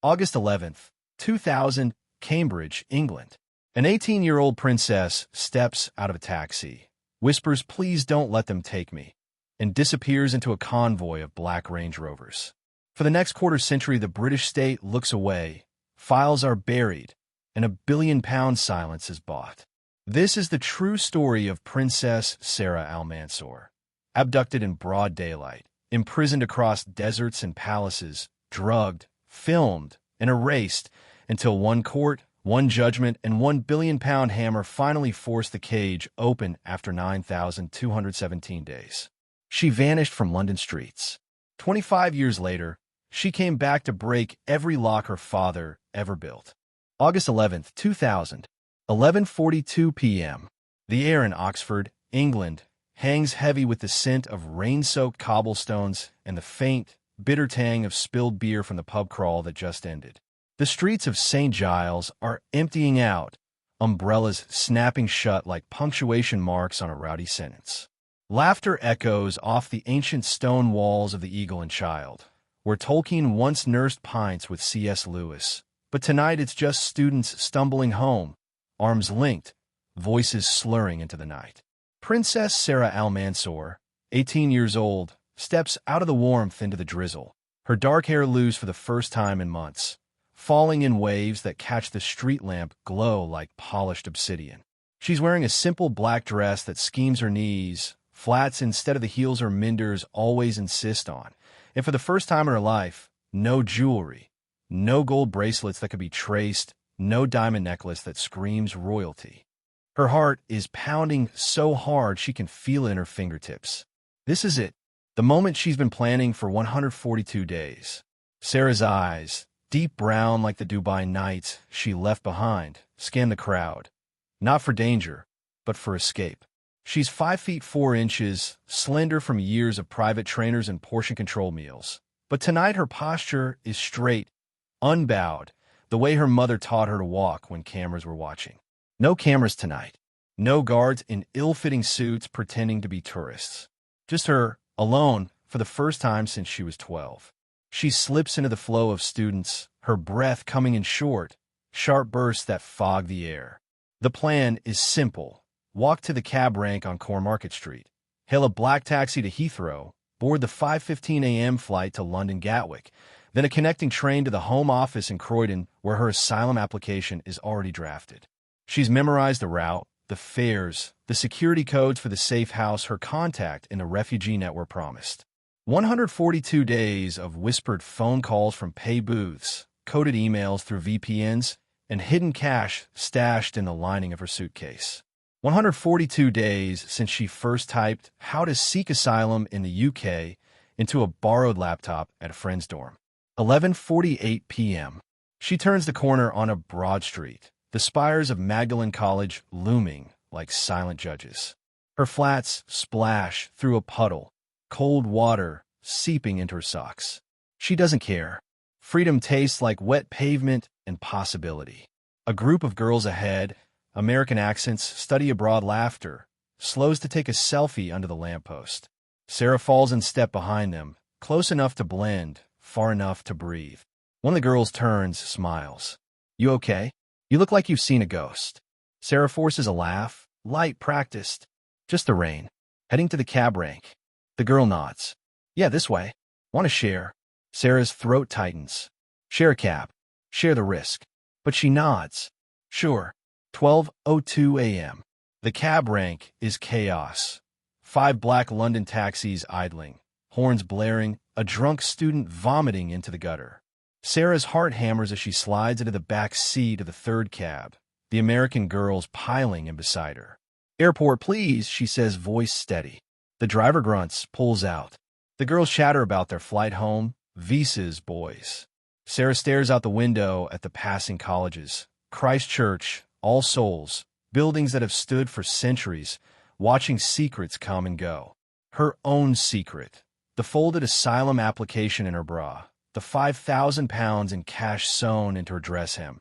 August 11th, 2000, Cambridge, England. An 18-year-old princess steps out of a taxi, whispers, "Please don't let them take me," and disappears into a convoy of black Range Rovers. For the next quarter-century, the British state looks away, files are buried, and £1 billion silence is bought. This is the true story of Princess Sara al-Mansour. Abducted in broad daylight, imprisoned across deserts and palaces, drugged, filmed, and erased until one court, one judgment, and £1 billion hammer finally forced the cage open after 9,217 days. She vanished from London streets. 25 years later, she came back to break every lock her father ever built. August 11th, 2000, 11:42 p.m. The air in Oxford, England, hangs heavy with the scent of rain-soaked cobblestones and the faint, bitter tang of spilled beer from the pub crawl that just ended. The streets of St. Giles are emptying out, umbrellas snapping shut like punctuation marks on a rowdy sentence. Laughter echoes off the ancient stone walls of the Eagle and Child, where Tolkien once nursed pints with C.S. Lewis, but tonight it's just students stumbling home, arms linked, voices slurring into the night. Princess Sara al-Mansour, 18 years old, steps out of the warmth into the drizzle, her dark hair loose for the first time in months, falling in waves that catch the street lamp glow like polished obsidian. She's wearing a simple black dress that schemes her knees, flats instead of the heels her menders always insist on, and for the first time in her life, no jewelry, no gold bracelets that could be traced, no diamond necklace that screams royalty. Her heart is pounding so hard she can feel it in her fingertips. This is it, the moment she's been planning for 142 days. Sara's eyes, deep brown like the Dubai nights she left behind, scan the crowd. Not for danger, but for escape. She's 5 feet 4 inches, slender from years of private trainers and portion control meals. But tonight her posture is straight, unbowed, the way her mother taught her to walk when cameras were watching. No cameras tonight. No guards in ill-fitting suits pretending to be tourists. Just her, alone, for the first time since she was 12. She slips into the flow of students, her breath coming in short, sharp bursts that fog the air. The plan is simple. Walk to the cab rank on Cornmarket Street. Hail a black taxi to Heathrow. Board the 5:15 a.m. flight to London Gatwick. Then a connecting train to the Home Office in Croydon, where her asylum application is already drafted. She's memorized the route, the fares, the security codes for the safe house her contact in the refugee network promised. 142 days of whispered phone calls from pay booths, coded emails through VPNs, and hidden cash stashed in the lining of her suitcase. 142 days since she first typed "how to seek asylum in the UK" into a borrowed laptop at a friend's dorm. 11:48 p.m. She turns the corner on a broad street, the spires of Magdalen College looming like silent judges. Her flats splash through a puddle, cold water seeping into her socks. She doesn't care. Freedom tastes like wet pavement and possibility. A group of girls ahead, American accents, study abroad laughter, slows to take a selfie under the lamppost. Sara falls in step behind them, close enough to blend, far enough to breathe. One of the girls turns, smiles. "You okay? You look like you've seen a ghost." Sara forces a laugh, light, practiced. "Just the rain. Heading to the cab rank." The girl nods. "Yeah, this way. Want to share?" Sara's throat tightens. "Share a cab. Share the risk." But she nods. "Sure." 12:02 a.m. The cab rank is chaos. 5 black London taxis idling, horns blaring, a drunk student vomiting into the gutter. Sara's heart hammers as she slides into the back seat of the third cab, the American girls piling in beside her. "Airport, please," she says, voice steady. The driver grunts, pulls out. The girls chatter about their flight home, visas, boys. Sara stares out the window at the passing colleges, Christ Church, All Souls, buildings that have stood for centuries, watching secrets come and go. Her own secret, the folded asylum application in her bra, the £5,000 in cash sewn into her dress hem,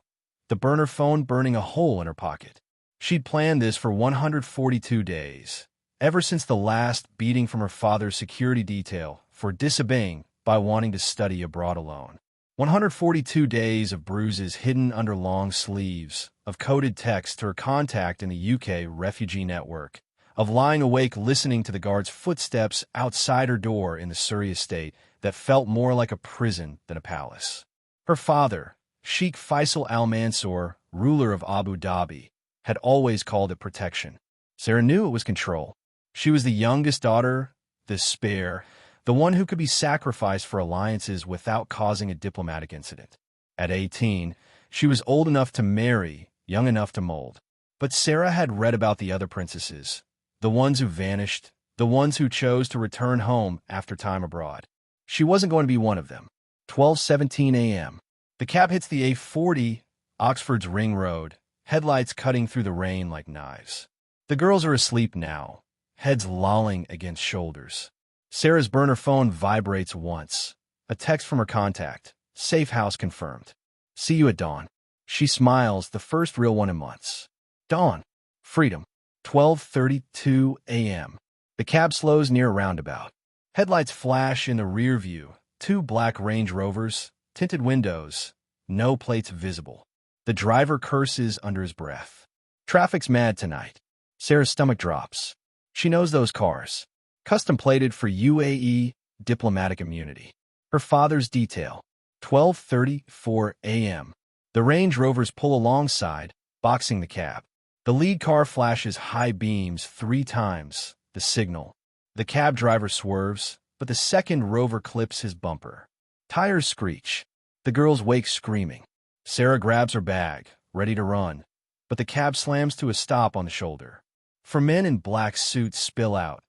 the burner phone burning a hole in her pocket. She'd planned this for 142 days, ever since the last beating from her father's security detail for disobeying by wanting to study abroad alone. 142 days of bruises hidden under long sleeves, of coded text to her contact in the UK refugee network, of lying awake listening to the guard's footsteps outside her door in the Surrey estate that felt more like a prison than a palace. Her father, Sheikh Faisal al-Mansour, ruler of Abu Dhabi, had always called it protection. Sara knew it was control. She was the youngest daughter, the spare, the one who could be sacrificed for alliances without causing a diplomatic incident. At 18, she was old enough to marry, young enough to mold. But Sara had read about the other princesses, the ones who vanished, the ones who chose to return home after time abroad. She wasn't going to be one of them. 12:17 a.m. The cab hits the A40, Oxford's Ring Road, headlights cutting through the rain like knives. The girls are asleep now, heads lolling against shoulders. Sara's burner phone vibrates once. A text from her contact. Safe house confirmed. See you at dawn. She smiles, the first real one in months. Dawn. Freedom. 12:32 a.m. The cab slows near a roundabout. Headlights flash in the rear view. Two black Range Rovers, tinted windows, no plates visible. The driver curses under his breath. Traffic's mad tonight. Sara's stomach drops. She knows those cars. Custom-plated for UAE diplomatic immunity. Her father's detail. 12:34 a.m. The Range Rovers pull alongside, boxing the cab. The lead car flashes high beams 3 times, the signal. The cab driver swerves, but the second Rover clips his bumper. Tires screech. The girls wake screaming. Sara grabs her bag, ready to run, but the cab slams to a stop on the shoulder. 4 men in black suits spill out.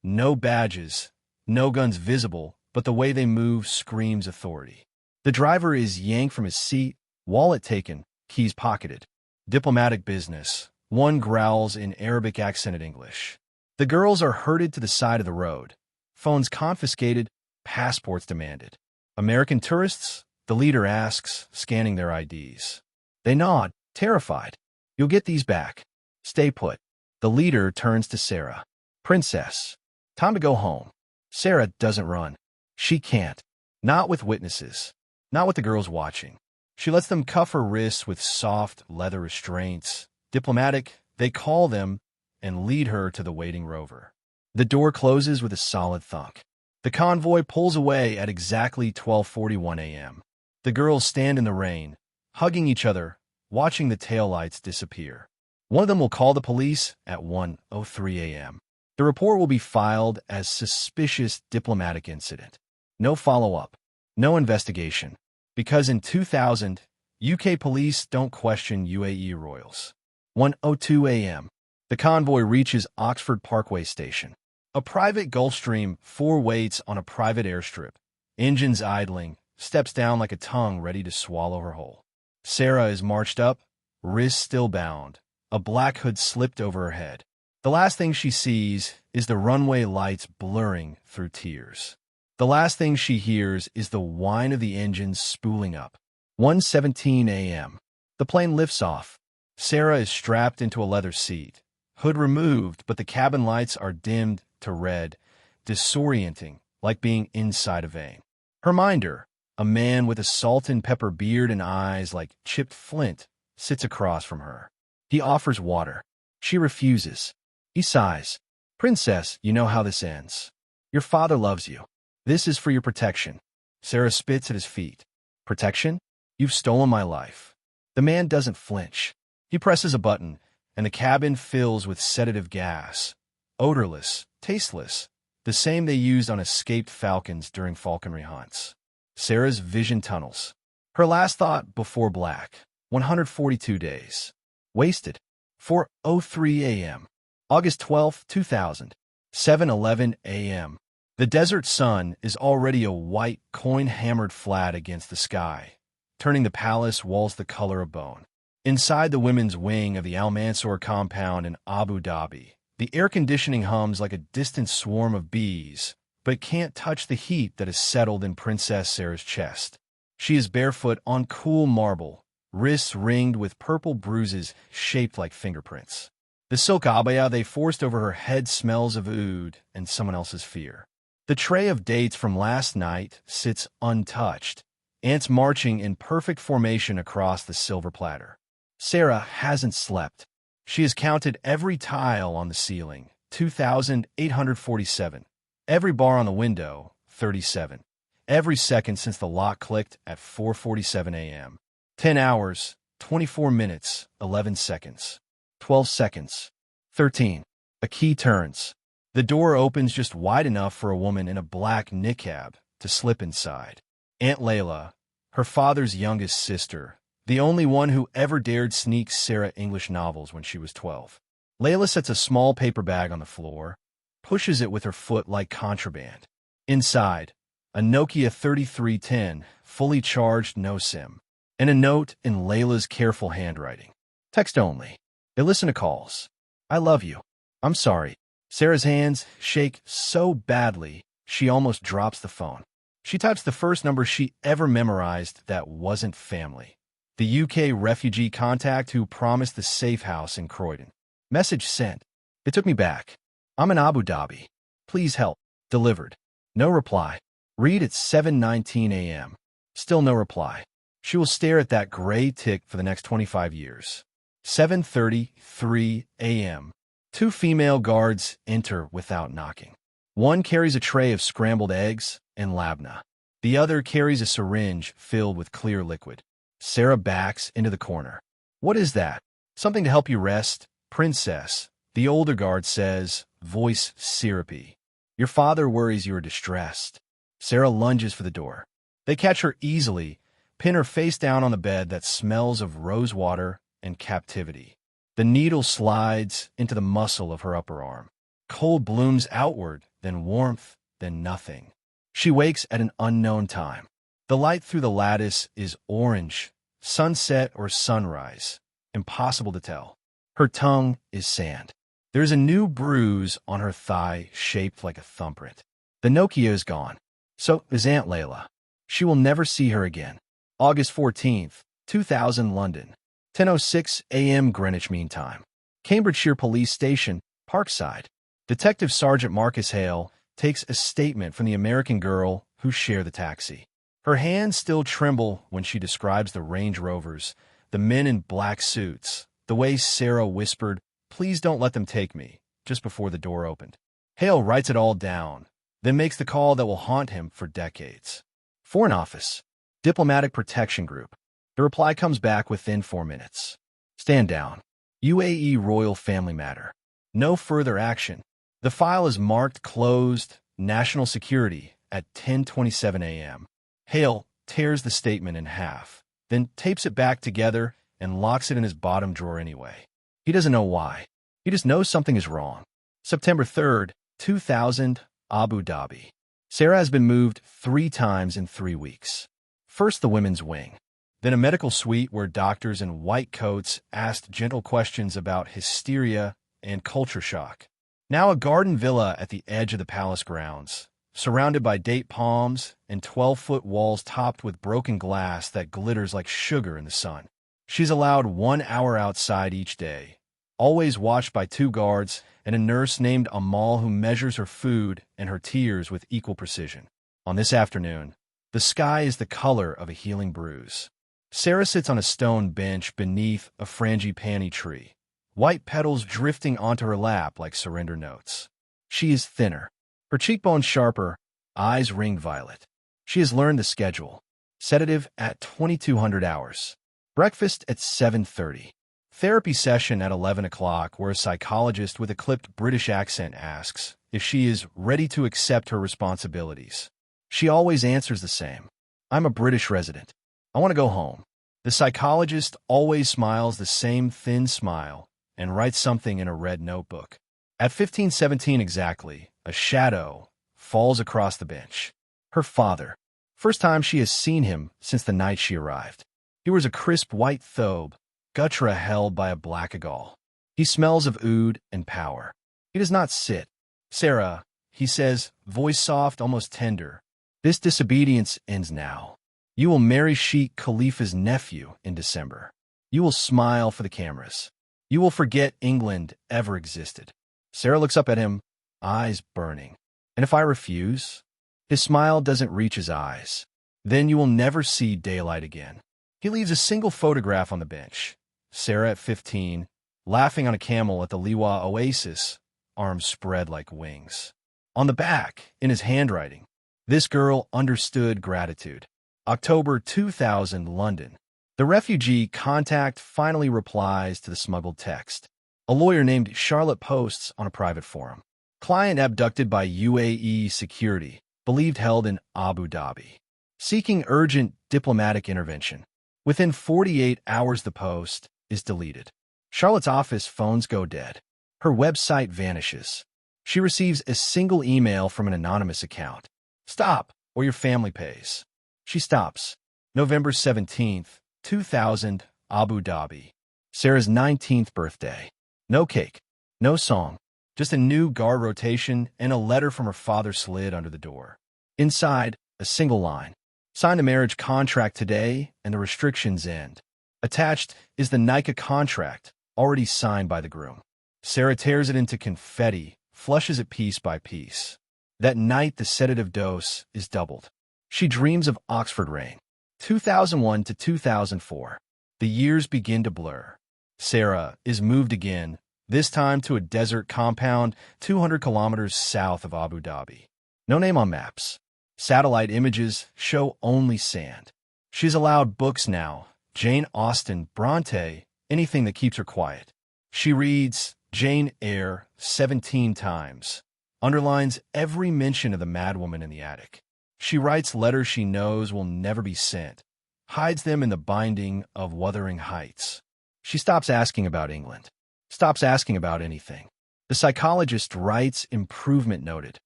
No badges, no guns visible, but the way they move screams authority. The driver is yanked from his seat, wallet taken, keys pocketed. Diplomatic business. One growls in Arabic accented English. The girls are herded to the side of the road. Phones confiscated, passports demanded. American tourists? The leader asks, scanning their IDs. They nod, terrified. You'll get these back. Stay put. The leader turns to Sara. Princess. Time to go home. Sara doesn't run. She can't. Not with witnesses. Not with the girls watching. She lets them cuff her wrists with soft leather restraints. Diplomatic, they call them, and lead her to the waiting Rover. The door closes with a solid thunk. The convoy pulls away at exactly 12:41 a.m. The girls stand in the rain, hugging each other, watching the taillights disappear. One of them will call the police at 1:03 a.m. The report will be filed as suspicious diplomatic incident. No follow-up, no investigation, because in 2000, UK police don't question UAE royals. 1:02 a.m. The convoy reaches Oxford Parkway Station. A private Gulfstream 4 waits on a private airstrip. Engines idling, steps down like a tongue ready to swallow her whole. Sara is marched up, wrists still bound, a black hood slipped over her head. The last thing she sees is the runway lights blurring through tears. The last thing she hears is the whine of the engines spooling up. 1:17 a.m. The plane lifts off. Sara is strapped into a leather seat. Hood removed, but the cabin lights are dimmed to red, disorienting, like being inside a vein. Her minder, a man with a salt and pepper beard and eyes like chipped flint, sits across from her. He offers water. She refuses. He sighs. Princess, you know how this ends. Your father loves you. This is for your protection. Sara spits at his feet. Protection? You've stolen my life. The man doesn't flinch. He presses a button, and the cabin fills with sedative gas. Odorless, tasteless, the same they used on escaped falcons during falconry hunts. Sara's vision tunnels. Her last thought before black. 142 days. Wasted. 4:03 a.m. August 12, 2000. 7:11 a.m. The desert sun is already a white coin hammered flat against the sky, turning the palace walls the color of bone. Inside the women's wing of the al-Mansour compound in Abu Dhabi, the air conditioning hums like a distant swarm of bees, but it can't touch the heat that has settled in Princess Sara's chest. She is barefoot on cool marble, wrists ringed with purple bruises shaped like fingerprints. The silk abaya they forced over her head smells of oud and someone else's fear. The tray of dates from last night sits untouched, ants marching in perfect formation across the silver platter. Sara hasn't slept. She has counted every tile on the ceiling, 2,847. Every bar on the window, 37. Every second since the lock clicked at 4:47 a.m. 10 hours, 24 minutes, 11 seconds. 12 seconds. 13. A key turns. The door opens just wide enough for a woman in a black niqab to slip inside. Aunt Layla, her father's youngest sister, the only one who ever dared sneak Sara English novels when she was 12. Layla sets a small paper bag on the floor, pushes it with her foot like contraband. Inside, a Nokia 3310, fully charged, no SIM, and a note in Layla's careful handwriting. Text only. They listen to calls. I love you. I'm sorry. Sara's hands shake so badly, she almost drops the phone. She types the first number she ever memorized that wasn't family. The UK refugee contact who promised the safe house in Croydon. Message sent. It took me back. I'm in Abu Dhabi. Please help. Delivered. No reply. Read at 7:19 a.m. Still no reply. She will stare at that gray tick for the next 25 years. 7:33 a.m. Two female guards enter without knocking. One carries a tray of scrambled eggs and labna. The other carries a syringe filled with clear liquid. Sara backs into the corner. What is that? Something to help you rest, princess, the older guard says, voice syrupy. Your father worries you are distressed. Sara lunges for the door. They catch her easily, pin her face down on the bed that smells of rosewater and captivity. The needle slides into the muscle of her upper arm. Cold blooms outward, then warmth, then nothing. She wakes at an unknown time. The light through the lattice is orange, sunset or sunrise. Impossible to tell. Her tongue is sand. There is a new bruise on her thigh shaped like a thumbprint. The Nokia is gone. So is Aunt Layla. She will never see her again. August 14th, 2000, London. 10:06 a.m. Greenwich Mean Time. Cambridgeshire Police Station, Parkside. Detective Sergeant Marcus Hale takes a statement from the American girl who shared the taxi. Her hands still tremble when she describes the Range Rovers, the men in black suits, the way Sara whispered, "Please don't let them take me," just before the door opened. Hale writes it all down, then makes the call that will haunt him for decades. Foreign Office. Diplomatic Protection Group. The reply comes back within 4 minutes. Stand down. UAE Royal Family Matter. No further action. The file is marked closed, national security, at 10:27 a.m. Hale tears the statement in half, then tapes it back together and locks it in his bottom drawer anyway. He doesn't know why. He just knows something is wrong. September 3rd, 2000, Abu Dhabi. Sara has been moved 3 times in 3 weeks. First the women's wing. Then a medical suite where doctors in white coats asked gentle questions about hysteria and culture shock. Now a garden villa at the edge of the palace grounds, surrounded by date palms and 12-foot walls topped with broken glass that glitters like sugar in the sun. She's allowed 1 hour outside each day, always watched by 2 guards and a nurse named Amal who measures her food and her tears with equal precision. On this afternoon, the sky is the color of a healing bruise. Sara sits on a stone bench beneath a frangipani tree, white petals drifting onto her lap like surrender notes. She is thinner, her cheekbones sharper, eyes ringed violet. She has learned the schedule. Sedative at 2200 hours. Breakfast at 7:30. Therapy session at 11 o'clock where a psychologist with a clipped British accent asks if she is ready to accept her responsibilities. She always answers the same. I'm a British resident. I want to go home. The psychologist always smiles the same thin smile and writes something in a red notebook. At 15:17 exactly, a shadow falls across the bench. Her father. First time she has seen him since the night she arrived. He wears a crisp white thobe, gutra held by a black eagle. He smells of oud and power. He does not sit. Sara, he says, voice soft, almost tender. This disobedience ends now. You will marry Sheikh Khalifa's nephew in December. You will smile for the cameras. You will forget England ever existed. Sara looks up at him, eyes burning. And if I refuse? His smile doesn't reach his eyes. Then you will never see daylight again. He leaves a single photograph on the bench. Sara at 15, laughing on a camel at the Liwa oasis, arms spread like wings. On the back, in his handwriting, this girl understood gratitude. October 2000, London. The refugee contact finally replies to the smuggled text. A lawyer named Charlotte posts on a private forum. Client abducted by U.A.E. security, believed held in Abu Dhabi. Seeking urgent diplomatic intervention. Within 48 hours the post is deleted. Charlotte's office phones go dead. Her website vanishes. She receives a single email from an anonymous account. Stop, or your family pays. She stops. November 17th, 2000, Abu Dhabi. Sara's 19th birthday. No cake, no song, just a new guard rotation and a letter from her father slid under the door. Inside, a single line. Sign the marriage contract today and the restrictions end. Attached is the NICA contract, already signed by the groom. Sara tears it into confetti, flushes it piece by piece. That night, the sedative dose is doubled. She dreams of Oxford rain. 2001 to 2004. The years begin to blur. Sara is moved again, this time to a desert compound 200 kilometers south of Abu Dhabi. No name on maps. Satellite images show only sand. She's allowed books now, Jane Austen, Bronte, anything that keeps her quiet. She reads Jane Eyre 17 times, underlines every mention of the madwoman in the attic. She writes letters she knows will never be sent, hides them in the binding of Wuthering Heights. She stops asking about England, stops asking about anything. The psychologist writes improvement noted.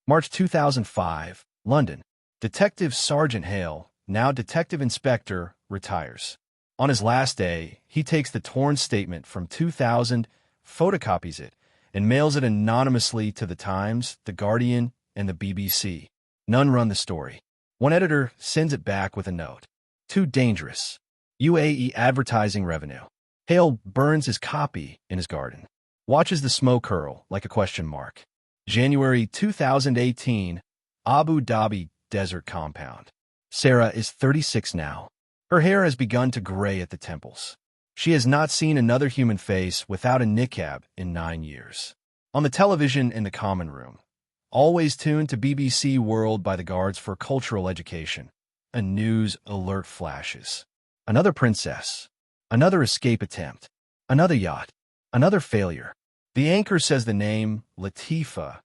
March 2005, London. Detective Sergeant Hale, now Detective Inspector, retires. On his last day, he takes the torn statement from 2000, photocopies it, and mails it anonymously to The Times, The Guardian, and the BBC. None run the story. One editor sends it back with a note. Too dangerous. U.A.E. advertising revenue. Hale burns his copy in his garden. Watches the smoke curl like a question mark. January 2018, Abu Dhabi desert compound. Sara is 36 now. Her hair has begun to gray at the temples. She has not seen another human face without a niqab in 9 years. On the television in the common room, always tuned to BBC World by the guards for cultural education, a news alert flashes. Another princess. Another escape attempt. Another yacht. Another failure. The anchor says the name Latifa,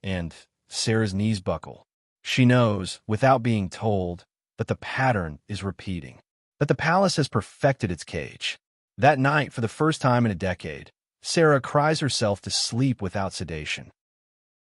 and Sara's knees buckle. She knows, without being told, that the pattern is repeating, that the palace has perfected its cage. That night, for the first time in a decade, Sara cries herself to sleep without sedation.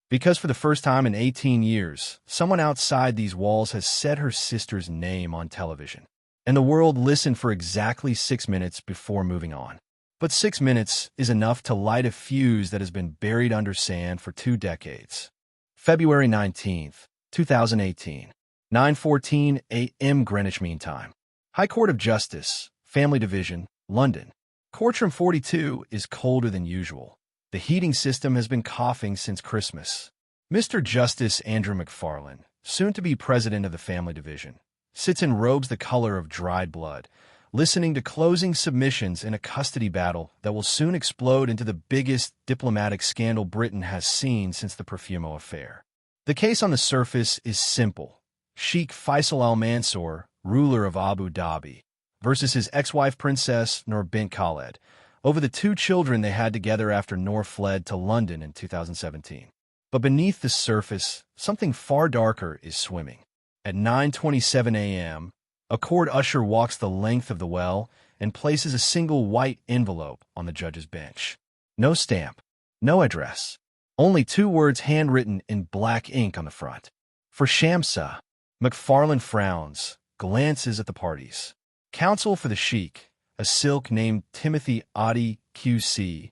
Because for the first time in 18 years, someone outside these walls has said her sister's name on television. And the world listened for exactly 6 minutes before moving on. But 6 minutes is enough to light a fuse that has been buried under sand for 2 decades. February 19th, 2018, 9:14 a.m. Greenwich Mean Time. High Court of Justice, Family Division, London. Courtroom 42 is colder than usual. The heating system has been coughing since Christmas. Mr. Justice Andrew McFarlane, soon to be president of the Family Division, sits in robes the color of dried blood, listening to closing submissions in a custody battle that will soon explode into the biggest diplomatic scandal Britain has seen since the Profumo affair. The case on the surface is simple. Sheikh Faisal al-Mansour, ruler of Abu Dhabi, versus his ex-wife Princess bint Khaled, over the 2 children they had together after Noor fled to London in 2017. But beneath the surface, something far darker is swimming. At 9:27 a.m., a court usher walks the length of the well and places a single white envelope on the judge's bench. No stamp, no address, only 2 words handwritten in black ink on the front. For Shamsa. McFarlane frowns, glances at the parties. Counsel for the Sheikh, a silk named Timothy Adi QC,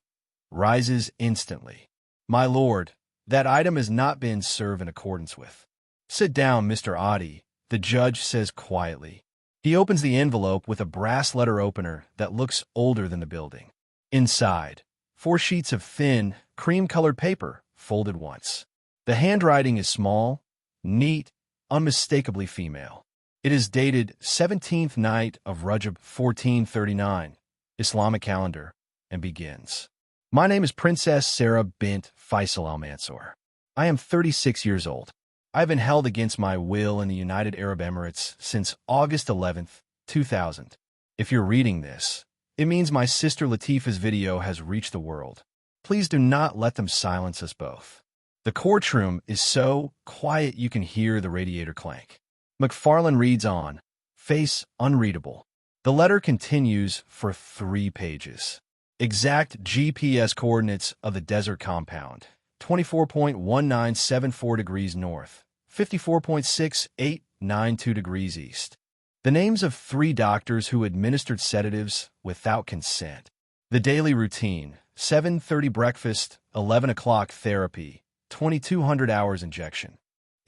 rises instantly. My lord, that item has not been served in accordance with. Sit down, Mr. Adi, the judge says quietly. He opens the envelope with a brass letter opener that looks older than the building. Inside, 4 sheets of thin, cream-colored paper, folded once. The handwriting is small, neat, unmistakably female. It is dated 17th night of Rajab 1439, Islamic calendar, and begins. My name is Princess Sara bint Faisal al-Mansour. I am 36 years old. I have been held against my will in the United Arab Emirates since August 11th, 2000. If you're reading this, it means my sister Latifa's video has reached the world. Please do not let them silence us both. The courtroom is so quiet you can hear the radiator clank. McFarlane reads on, face unreadable. The letter continues for 3 pages. Exact GPS coordinates of the desert compound, 24.1974 degrees north, 54.6892 degrees east. The names of 3 doctors who administered sedatives without consent. The daily routine, 7:30 breakfast, 11 o'clock therapy, 2200 hours injection.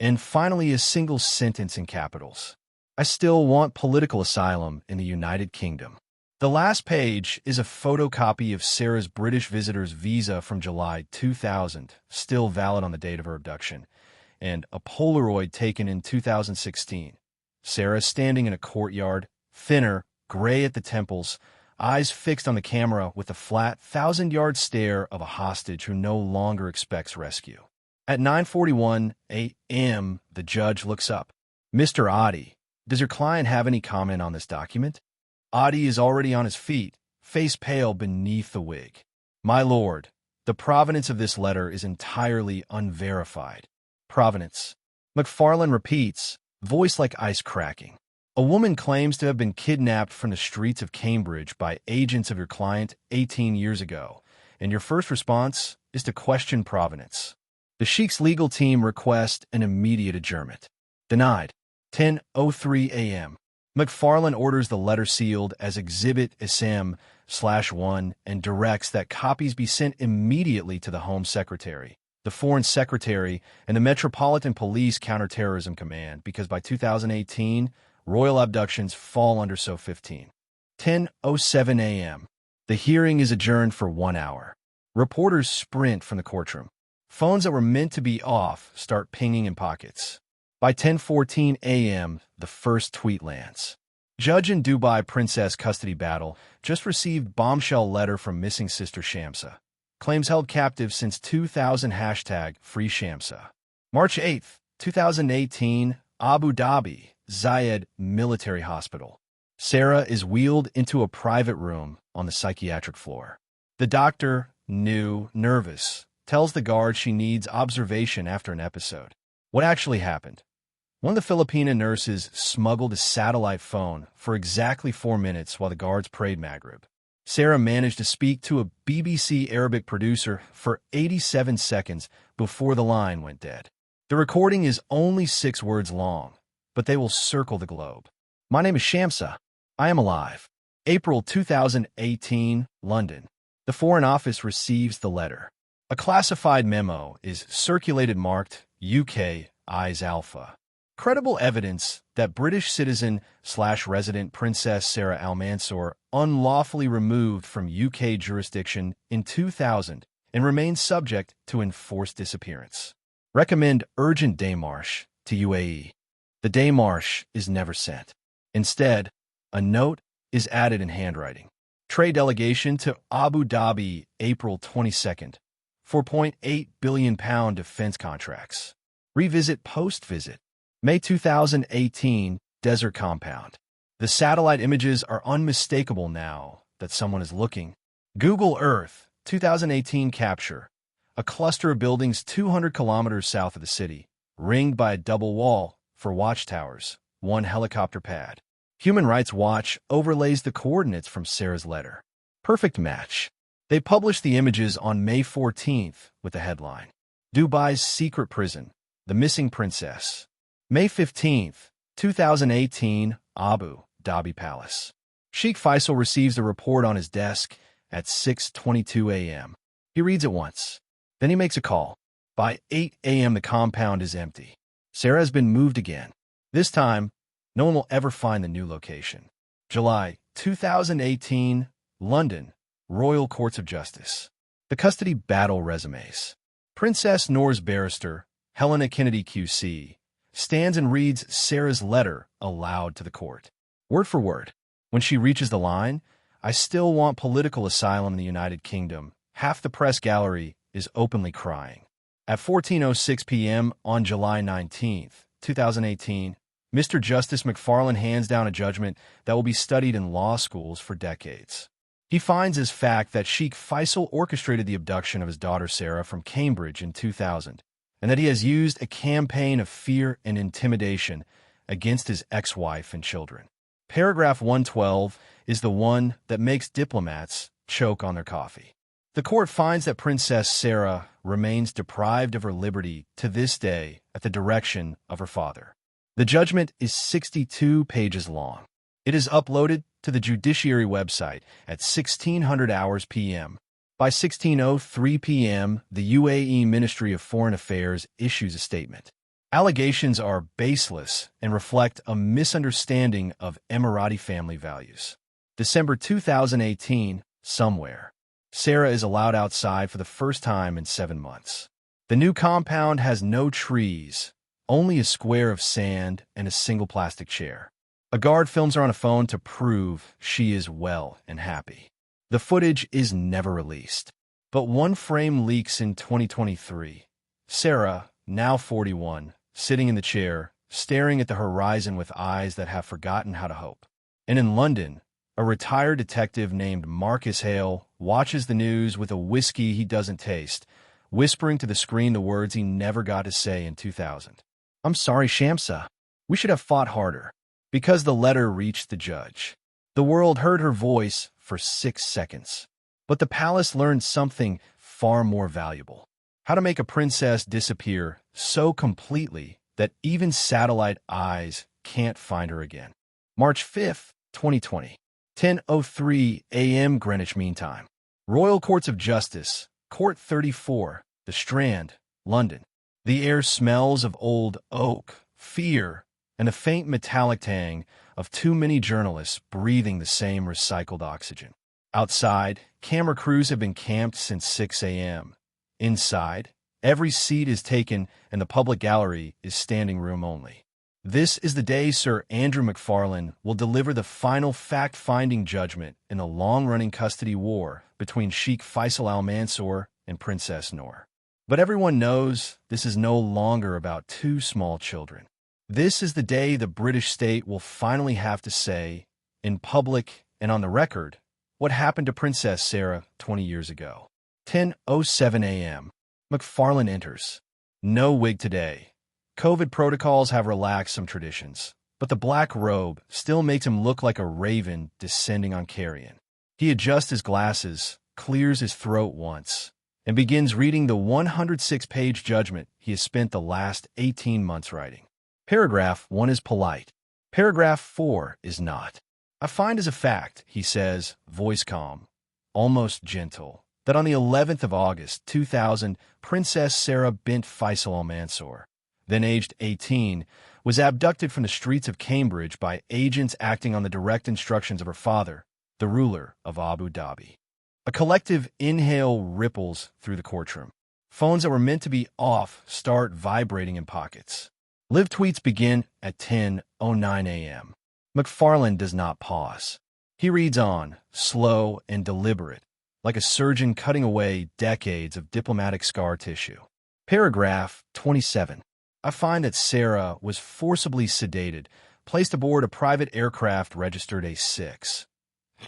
And finally, a single sentence in capitals. I still want political asylum in the United Kingdom. The last page is a photocopy of Sara's British visitor's visa from July 2000, still valid on the date of her abduction, and a Polaroid taken in 2016. Sara is standing in a courtyard, thinner, gray at the temples, eyes fixed on the camera with the flat, 1,000-yard stare of a hostage who no longer expects rescue. At 9:41 a.m., the judge looks up. Mr. Adi, does your client have any comment on this document? Adi is already on his feet, face pale beneath the wig. My lord, the provenance of this letter is entirely unverified. Provenance. McFarlane repeats, voice like ice cracking. A woman claims to have been kidnapped from the streets of Cambridge by agents of your client 18 years ago, and your first response is to question provenance. The Sheikh's legal team requests an immediate adjournment. Denied. 10:03 a.m. McFarlane orders the letter sealed as Exhibit SM/1 and directs that copies be sent immediately to the Home Secretary, the Foreign Secretary, and the Metropolitan Police Counterterrorism Command because by 2018, royal abductions fall under SO 15. 10:07 a.m. The hearing is adjourned for 1 hour. Reporters sprint from the courtroom. Phones that were meant to be off start pinging in pockets. By 10:14 a.m., the first tweet lands. Judge in Dubai Princess custody battle just received bombshell letter from missing sister Shamsa. Claims held captive since 2000 #free Shamsa. March 8, 2018, Abu Dhabi, Zayed Military Hospital. Sara is wheeled into a private room on the psychiatric floor. The doctor, nervous, tells the guard she needs observation after an episode. What actually happened? One of the Filipina nurses smuggled a satellite phone for exactly 4 minutes while the guards prayed Maghrib. Sara managed to speak to a BBC Arabic producer for 87 seconds before the line went dead. The recording is only 6 words long, but they will circle the globe. My name is Shamsa. I am alive. April 2018, London. The Foreign Office receives the letter. A classified memo is circulated marked U.K. Eyes Alpha. Credible evidence that British citizen/resident Princess Sara al-Mansour unlawfully removed from UK jurisdiction in 2000 and remains subject to enforced disappearance. Recommend urgent démarche to U.A.E. The démarche is never sent. Instead, a note is added in handwriting. Trade delegation to Abu Dhabi, April 22nd. £4.8 billion defense contracts. Revisit post-visit. May 2018, desert compound. The satellite images are unmistakable now that someone is looking. Google Earth, 2018 capture. A cluster of buildings 200 kilometers south of the city, ringed by a double wall for watchtowers, 1 helicopter pad. Human Rights Watch overlays the coordinates from Sara's letter. Perfect match. They published the images on May 14th with the headline, Dubai's Secret Prison, The Missing Princess. May 15th, 2018, Abu Dhabi Palace. Sheikh Faisal receives the report on his desk at 6:22 a.m. He reads it once. Then he makes a call. By 8 a.m., the compound is empty. Sara has been moved again. This time, no one will ever find the new location. July 2018, London, Royal Courts of Justice. The custody battle resumes. Princess Noor's barrister, Helena Kennedy QC, stands and reads Sara's letter aloud to the court. Word for word. When she reaches the line, "I still want political asylum in the United Kingdom," half the press gallery is openly crying. At 14:06 p.m. on July 19th, 2018, Mr. Justice McFarlane hands down a judgment that will be studied in law schools for decades. He finds as fact that Sheikh Faisal orchestrated the abduction of his daughter Sara from Cambridge in 2000, and that he has used a campaign of fear and intimidation against his ex-wife and children. Paragraph 112 is the one that makes diplomats choke on their coffee. The court finds that Princess Sara remains deprived of her liberty to this day at the direction of her father. The judgment is 62 pages long. It is uploaded to the judiciary website at 1600 hours p.m. By 1603 p.m., the U.A.E. Ministry of Foreign Affairs issues a statement. Allegations are baseless and reflect a misunderstanding of Emirati family values. December 2018, somewhere. Sara is allowed outside for the first time in 7 months. The new compound has no trees, only a square of sand and a single plastic chair. A guard films her on a phone to prove she is well and happy. The footage is never released. But one frame leaks in 2023. Sara, now 41, sitting in the chair, staring at the horizon with eyes that have forgotten how to hope. And in London, a retired detective named Marcus Hale watches the news with a whiskey he doesn't taste, whispering to the screen the words he never got to say in 2000. "I'm sorry, Shamsa. We should have fought harder." Because the letter reached the judge. The world heard her voice for 6 seconds. But the palace learned something far more valuable. How to make a princess disappear so completely that even satellite eyes can't find her again. March 5th, 2020. 10:03 a.m. Greenwich Mean Time. Royal Courts of Justice, Court 34, The Strand, London. The air smells of old oak, fear, and a faint metallic tang of too many journalists breathing the same recycled oxygen. Outside, camera crews have been camped since 6 a.m. Inside, every seat is taken and the public gallery is standing room only. This is the day Sir Andrew McFarlane will deliver the final fact-finding judgment in the long-running custody war between Sheikh Faisal al-Mansour and Princess Noor. But everyone knows this is no longer about 2 small children. This is the day the British state will finally have to say, in public and on the record, what happened to Princess Sara 20 years ago. 10:07 a.m. McFarlane enters. No wig today. COVID protocols have relaxed some traditions, but the black robe still makes him look like a raven descending on carrion. He adjusts his glasses, clears his throat once, and begins reading the 106-page judgment he has spent the last 18 months writing. Paragraph 1 is polite. Paragraph 4 is not. "I find as a fact," he says, voice calm, almost gentle, "that on the 11th of August, 2000, Princess Sara bint Faisal al-Mansour, then aged 18, was abducted from the streets of Cambridge by agents acting on the direct instructions of her father, the ruler of Abu Dhabi." A collective inhale ripples through the courtroom. Phones that were meant to be off start vibrating in pockets. Live tweets begin at 10:09 a.m. McFarlane does not pause. He reads on, slow and deliberate, like a surgeon cutting away decades of diplomatic scar tissue. Paragraph 27. "I find that Sara was forcibly sedated, placed aboard a private aircraft registered A6,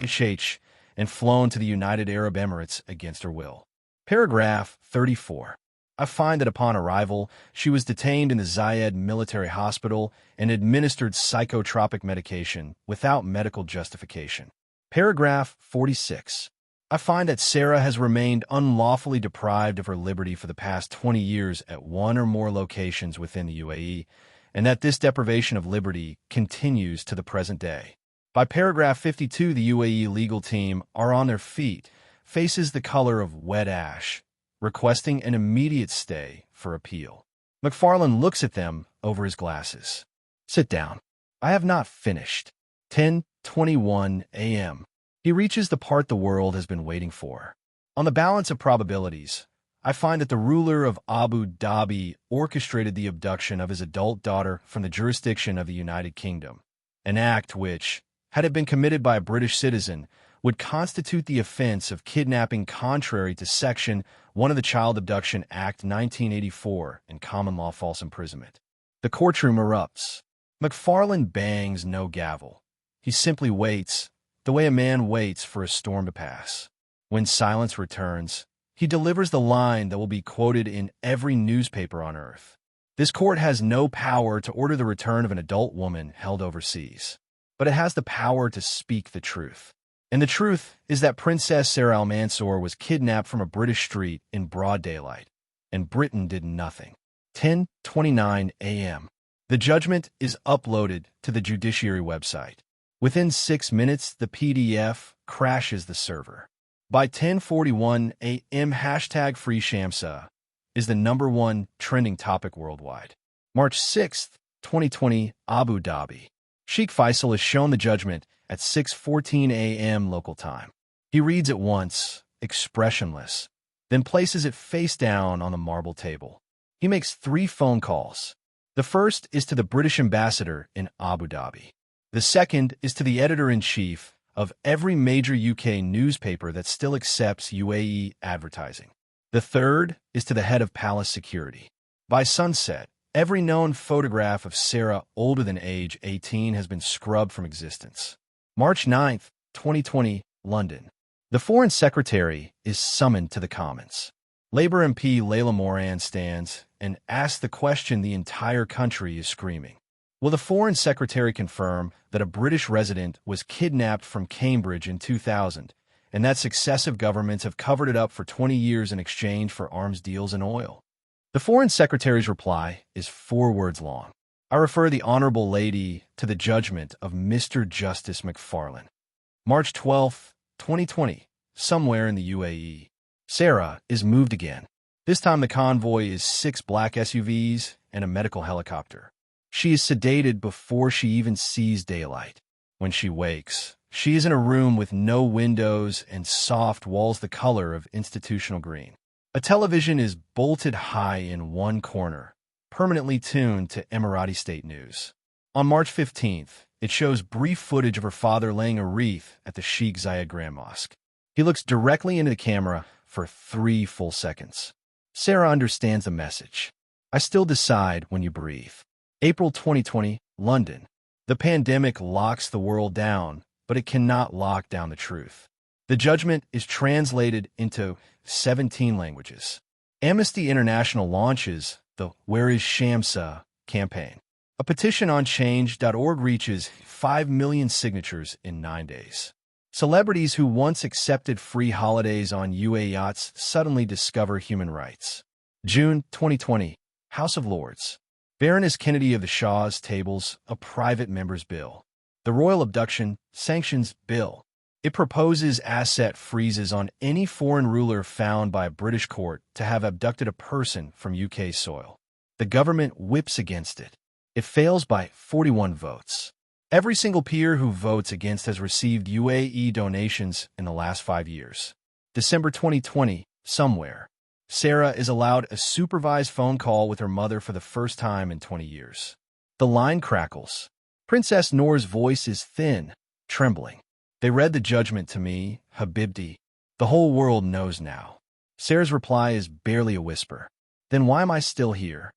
HH, and flown to the United Arab Emirates against her will." Paragraph 34. "I find that upon arrival, she was detained in the Zayed Military Hospital and administered psychotropic medication without medical justification." Paragraph 46. "I find that Sara has remained unlawfully deprived of her liberty for the past 20 years at one or more locations within the U.A.E., and that this deprivation of liberty continues to the present day." By paragraph 52, the U.A.E. legal team are on their feet, faces the color of wet ash, requesting an immediate stay for appeal. McFarlane looks at them over his glasses. "Sit down. I have not finished." 10:21 a.m. He reaches the part the world has been waiting for. "On the balance of probabilities, I find that the ruler of Abu Dhabi orchestrated the abduction of his adult daughter from the jurisdiction of the United Kingdom, an act which, had it been committed by a British citizen, would constitute the offense of kidnapping contrary to Section 1 of the Child Abduction Act 1984 and common law false imprisonment. The courtroom erupts. McFarlane bangs no gavel. He simply waits, the way a man waits for a storm to pass. When silence returns, he delivers the line that will be quoted in every newspaper on earth. This court has no power to order the return of an adult woman held overseas, but it has the power to speak the truth. And the truth is that Princess Sara al-Mansour was kidnapped from a British street in broad daylight, and Britain did nothing. 10:29 a.m. The judgment is uploaded to the judiciary website. Within 6 minutes, the PDF crashes the server. By 10:41 a.m., hashtag Free Shamsa is the #1 trending topic worldwide. March 6, 2020, Abu Dhabi. Sheikh Faisal is shown the judgment at 6:14 a.m. local time. He reads it once, expressionless, then places it face down on the marble table. He makes 3 phone calls. The first is to the British ambassador in Abu Dhabi. The second is to the editor-in-chief of every major UK newspaper that still accepts U.A.E. advertising. The third is to the head of palace security. By sunset, every known photograph of Sara older than age 18 has been scrubbed from existence. March 9, 2020, London. The Foreign Secretary is summoned to the Commons. Labour MP Layla Moran stands and asks the question the entire country is screaming. Will the Foreign Secretary confirm that a British resident was kidnapped from Cambridge in 2000 and that successive governments have covered it up for 20 years in exchange for arms deals and oil? The Foreign Secretary's reply is 4 words long. I refer the Honourable Lady to the judgment of Mr. Justice McFarlane. March 12, 2020, somewhere in the U.A.E. Sara is moved again. This time the convoy is 6 black SUVs and a medical helicopter. She is sedated before she even sees daylight. When she wakes, she is in a room with no windows and soft walls the color of institutional green. A television is bolted high in one corner, permanently tuned to Emirati state news. On March 15th, it shows brief footage of her father laying a wreath at the Sheikh Zayed Grand Mosque. He looks directly into the camera for 3 full seconds. Sara understands the message. I still decide when you breathe. April 2020, London. The pandemic locks the world down, but it cannot lock down the truth. The judgment is translated into 17 languages. Amnesty International launches the Where is Shamsa campaign. A petition on change.org reaches 5 million signatures in 9 days. Celebrities who once accepted free holidays on UA yachts suddenly discover human rights. June 2020, House of Lords. Baroness Kennedy of the Shaw's tables a private member's bill. The Royal Abduction Sanctions Bill. It proposes asset freezes on any foreign ruler found by a British court to have abducted a person from UK soil. The government whips against it. It fails by 41 votes. Every single peer who votes against has received UAE donations in the last 5 years. December 2020, somewhere. Sara is allowed a supervised phone call with her mother for the first time in 20 years. The line crackles. Princess Noor's voice is thin, trembling. They read the judgment to me, Habibti. The whole world knows now. Sara's reply is barely a whisper. Then why am I still here?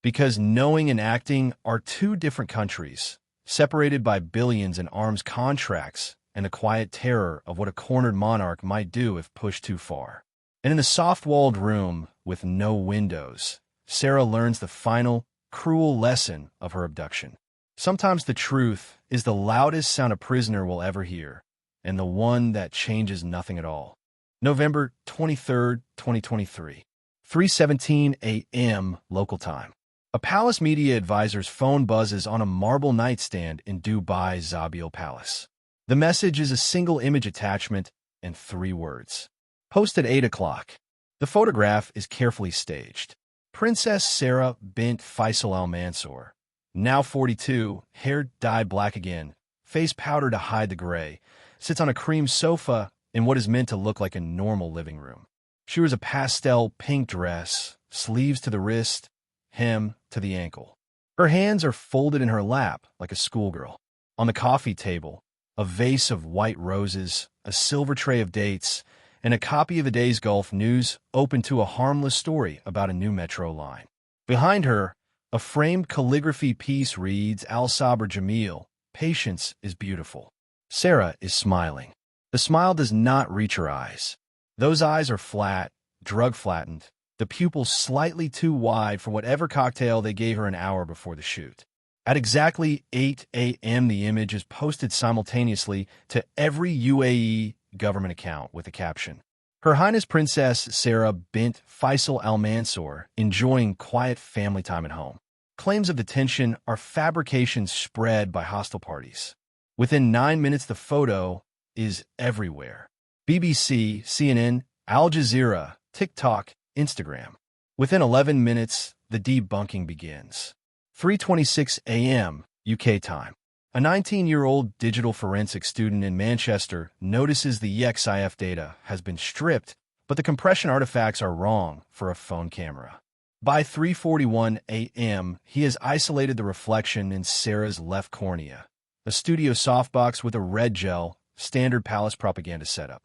Because knowing and acting are 2 different countries, separated by billions in arms contracts and the quiet terror of what a cornered monarch might do if pushed too far. And in the soft-walled room with no windows, Sara learns the final, cruel lesson of her abduction. Sometimes the truth is the loudest sound a prisoner will ever hear, and the one that changes nothing at all. November 23, 2023, 3:17 a.m. local time. A palace media advisor's phone buzzes on a marble nightstand in Dubai's Zabil Palace. The message is a single image attachment and 3 words. Post at 8 o'clock. The photograph is carefully staged. Princess Sara bint Faisal al-Mansour, now 42, hair dyed black again, face powder to hide the gray, sits on a cream sofa in what is meant to look like a normal living room. She wears a pastel pink dress, sleeves to the wrist, hem to the ankle. Her hands are folded in her lap like a schoolgirl. On the coffee table, a vase of white roses, a silver tray of dates, and a copy of the day's Gulf News open to a harmless story about a new metro line. Behind her, a framed calligraphy piece reads, Al-Sabr Jamil, patience is beautiful. Sara is smiling. The smile does not reach her eyes. Those eyes are flat, drug-flattened, the pupils slightly too wide for whatever cocktail they gave her an hour before the shoot. At exactly 8 a.m., the image is posted simultaneously to every UAE government account with the caption, Her Highness Princess Sara bint Faisal al-Mansour enjoying quiet family time at home. Claims of detention are fabrications spread by hostile parties. Within 9 minutes, the photo is everywhere. BBC, CNN, Al Jazeera, TikTok, Instagram. Within 11 minutes, the debunking begins. 3:26 a.m. UK time. A 19-year-old digital forensics student in Manchester notices the EXIF data has been stripped, but the compression artifacts are wrong for a phone camera. By 3:41 a.m., he has isolated the reflection in Sara's left cornea, a studio softbox with a red gel, standard palace propaganda setup.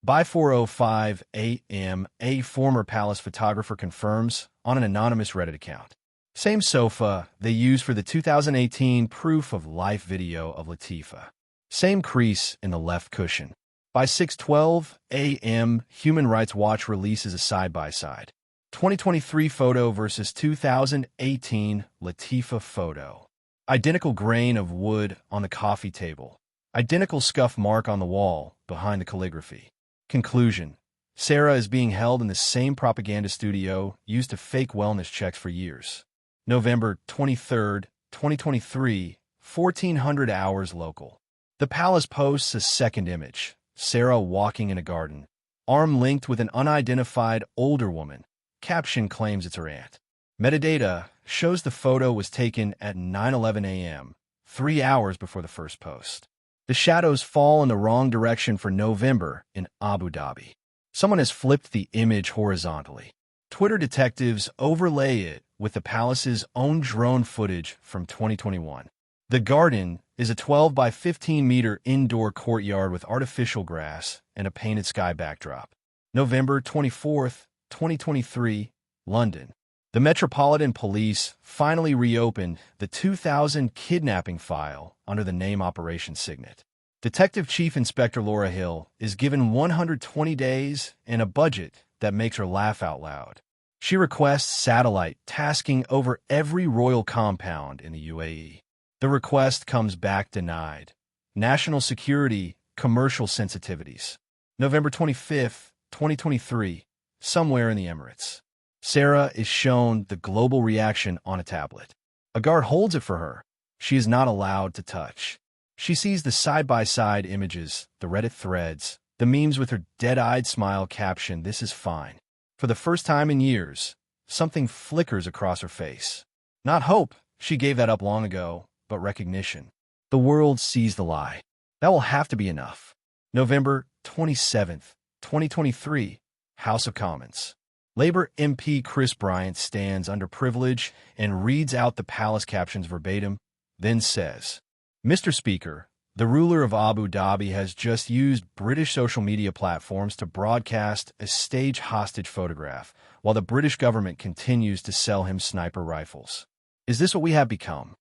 By 4:05 a.m., a former palace photographer confirms on an anonymous Reddit account. Same sofa they used for the 2018 proof of life video of Latifa. Same crease in the left cushion. By 6:12 a.m., Human Rights Watch releases a side-by-side. 2023 photo versus 2018 Latifa photo. Identical grain of wood on the coffee table. Identical scuff mark on the wall behind the calligraphy. Conclusion. Sara is being held in the same propaganda studio used to fake wellness checks for years. November 23, 2023, 1400 hours local. The palace posts a second image, Sara walking in a garden, arm linked with an unidentified older woman. Caption claims it's her aunt. Metadata shows the photo was taken at 9:11 a.m., 3 hours before the first post. The shadows fall in the wrong direction for November in Abu Dhabi. Someone has flipped the image horizontally. Twitter detectives overlay it with the palace's own drone footage from 2021. The garden is a 12 by 15 meter indoor courtyard with artificial grass and a painted sky backdrop. November 24, 2023, London. The Metropolitan Police finally reopened the 2000 kidnapping file under the name Operation Signet. Detective Chief Inspector Laura Hill is given 120 days and a budget that makes her laugh out loud. She requests satellite tasking over every royal compound in the UAE. The request comes back denied. National security, commercial sensitivities. November 25, 2023, somewhere in the Emirates. Sara is shown the global reaction on a tablet. A guard holds it for her. She is not allowed to touch. She sees the side-by-side images, the Reddit threads, the memes with her dead-eyed smile caption, "This is fine." For the first time in years, something flickers across her face. Not hope, she gave that up long ago, but recognition. The world sees the lie. That will have to be enough. November 27th, 2023, House of Commons. Labour MP Chris Bryant stands under privilege and reads out the palace captions verbatim, then says, Mr. Speaker, the ruler of Abu Dhabi has just used British social media platforms to broadcast a stage hostage photograph, while the British government continues to sell him sniper rifles. Is this what we have become?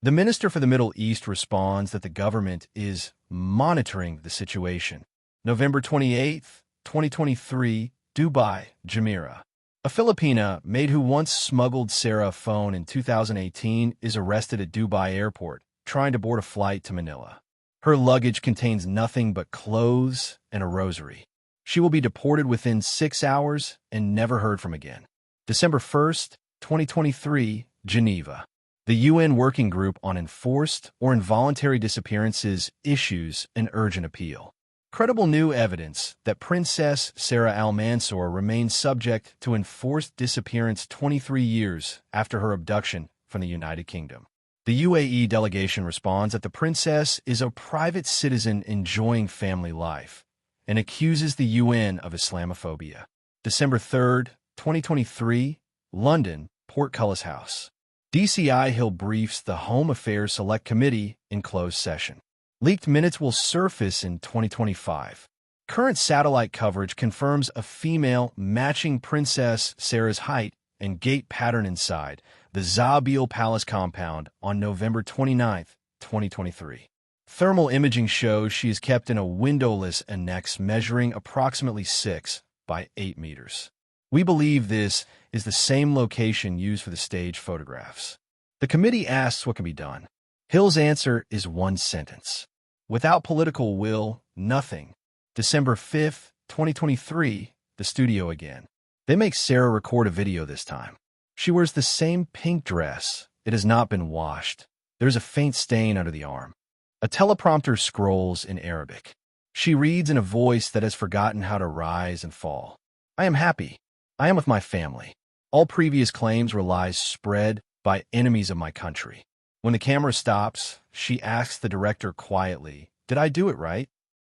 The Minister for the Middle East responds that the government is monitoring the situation. November 28, 2023, Dubai, Jumeirah. A Filipina maid who once smuggled Sara a phone in 2018 is arrested at Dubai airport, trying to board a flight to Manila. Her luggage contains nothing but clothes and a rosary. She will be deported within 6 hours and never heard from again. December 1st, 2023, Geneva. The UN Working Group on Enforced or Involuntary Disappearances issues an urgent appeal. Credible new evidence that Princess Sara al-Mansour remains subject to enforced disappearance 23 years after her abduction from the United Kingdom. The UAE delegation responds that the princess is a private citizen enjoying family life and accuses the UN of Islamophobia. December 3, 2023, London, Portcullis House. DCI Hill briefs the Home Affairs Select Committee in closed session. Leaked minutes will surface in 2025. Current satellite coverage confirms a female matching Princess Sara's height and gait pattern inside the Zabil Palace compound on November 29, 2023. Thermal imaging shows she is kept in a windowless annex measuring approximately 6 by 8 meters. We believe this is the same location used for the stage photographs. The committee asks what can be done. Hill's answer is one sentence. Without political will, nothing. December 5, 2023, the studio again. They make Sara record a video this time. She wears the same pink dress. It has not been washed. There's a faint stain under the arm. A teleprompter scrolls in Arabic. She reads in a voice that has forgotten how to rise and fall. I am happy. I am with my family. All previous claims were lies spread by enemies of my country. When the camera stops, she asks the director quietly, "Did I do it right?"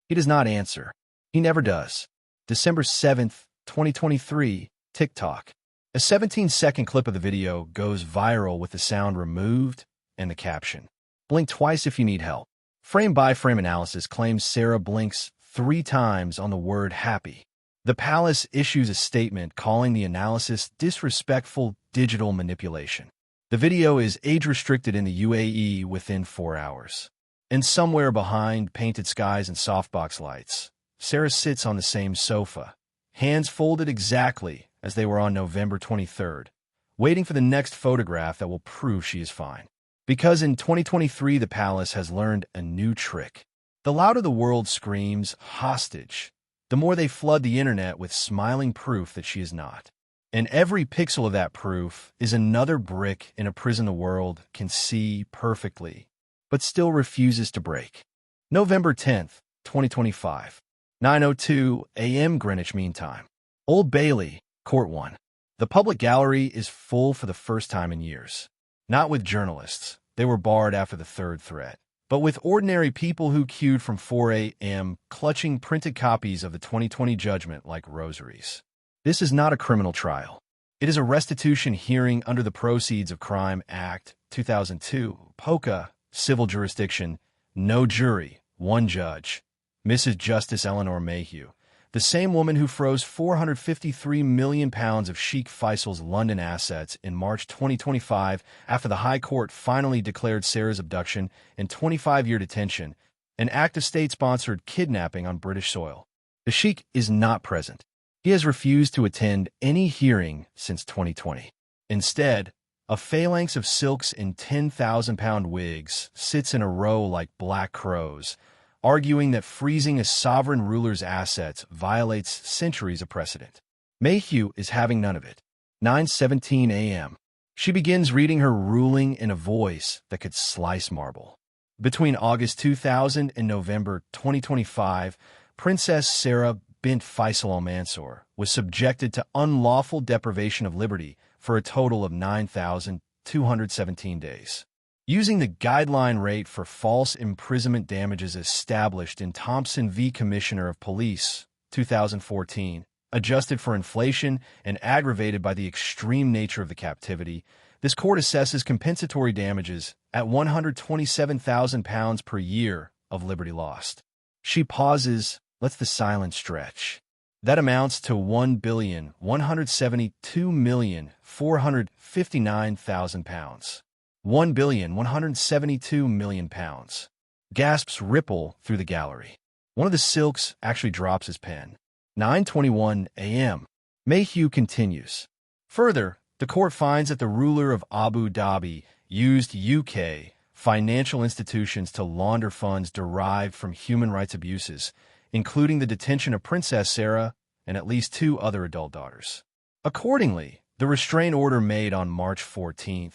He does not answer. He never does. December 7th, 2023, TikTok. A 17-second clip of the video goes viral with the sound removed and the caption, "Blink twice if you need help." Frame-by-frame analysis claims Sara blinks 3 times on the word happy. The palace issues a statement calling the analysis disrespectful digital manipulation. The video is age-restricted in the U.A.E. within 4 hours. And somewhere behind painted skies and softbox lights, Sara sits on the same sofa, hands folded exactly as they were on November 23rd, waiting for the next photograph that will prove she is fine. Because in 2023, the palace has learned a new trick. The louder the world screams hostage, the more they flood the internet with smiling proof that she is not. And every pixel of that proof is another brick in a prison the world can see perfectly, but still refuses to break. November 10th, 2025, 9:02 a.m. Greenwich Mean Time. Old Bailey, Court 1. The public gallery is full for the first time in years. Not with journalists, they were barred after the 3rd threat, but with ordinary people who queued from 4 a.m. clutching printed copies of the 2020 judgment like rosaries. This is not a criminal trial. It is a restitution hearing under the Proceeds of Crime Act 2002, POCA, civil jurisdiction, no jury, 1 judge, Mrs. Justice Eleanor Mayhew, the same woman who froze £453 million of Sheikh Faisal's London assets in March 2025 after the High Court finally declared Sara's abduction and 25-year detention an act of state-sponsored kidnapping on British soil. The Sheikh is not present. He has refused to attend any hearing since 2020. Instead, a phalanx of silks in 10,000-pound wigs sits in a row like black crows, arguing that freezing a sovereign ruler's assets violates centuries of precedent. Mayhew is having none of it. 9:17 a.m. She begins reading her ruling in a voice that could slice marble. Between August 2000 and November 2025, Princess Sara bint Faisal al-Mansour was subjected to unlawful deprivation of liberty for a total of 9,217 days. Using the guideline rate for false imprisonment damages established in Thompson v. Commissioner of Police, 2014, adjusted for inflation and aggravated by the extreme nature of the captivity, this court assesses compensatory damages at £127,000 per year of liberty lost. She pauses, lets the silence stretch. That amounts to £1,172,459,000. £1,172,000,000. Gasps ripple through the gallery. One of the silks actually drops his pen. 9:21 a.m. Mayhew continues. Further, the court finds that the ruler of Abu Dhabi used UK financial institutions to launder funds derived from human rights abuses, including the detention of Princess Sara and at least 2 other adult daughters. Accordingly, the restraint order made on March 14,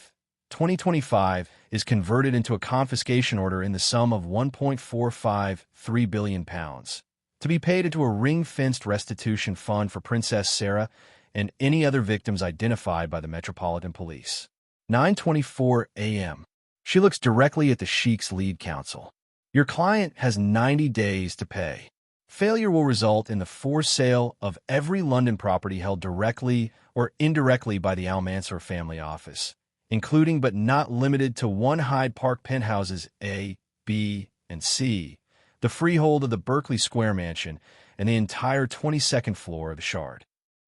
2025 is converted into a confiscation order in the sum of £1.453 billion to be paid into a ring-fenced restitution fund for Princess Sara and any other victims identified by the Metropolitan Police. 9:24 a.m. She looks directly at the Sheikh's lead counsel. Your client has 90 days to pay. Failure will result in the forced sale of every London property held directly or indirectly by the al-Mansour family office, including but not limited to 1 Hyde Park penthouses A, B, and C, the freehold of the Berkeley Square mansion, and the entire 22nd floor of the Shard.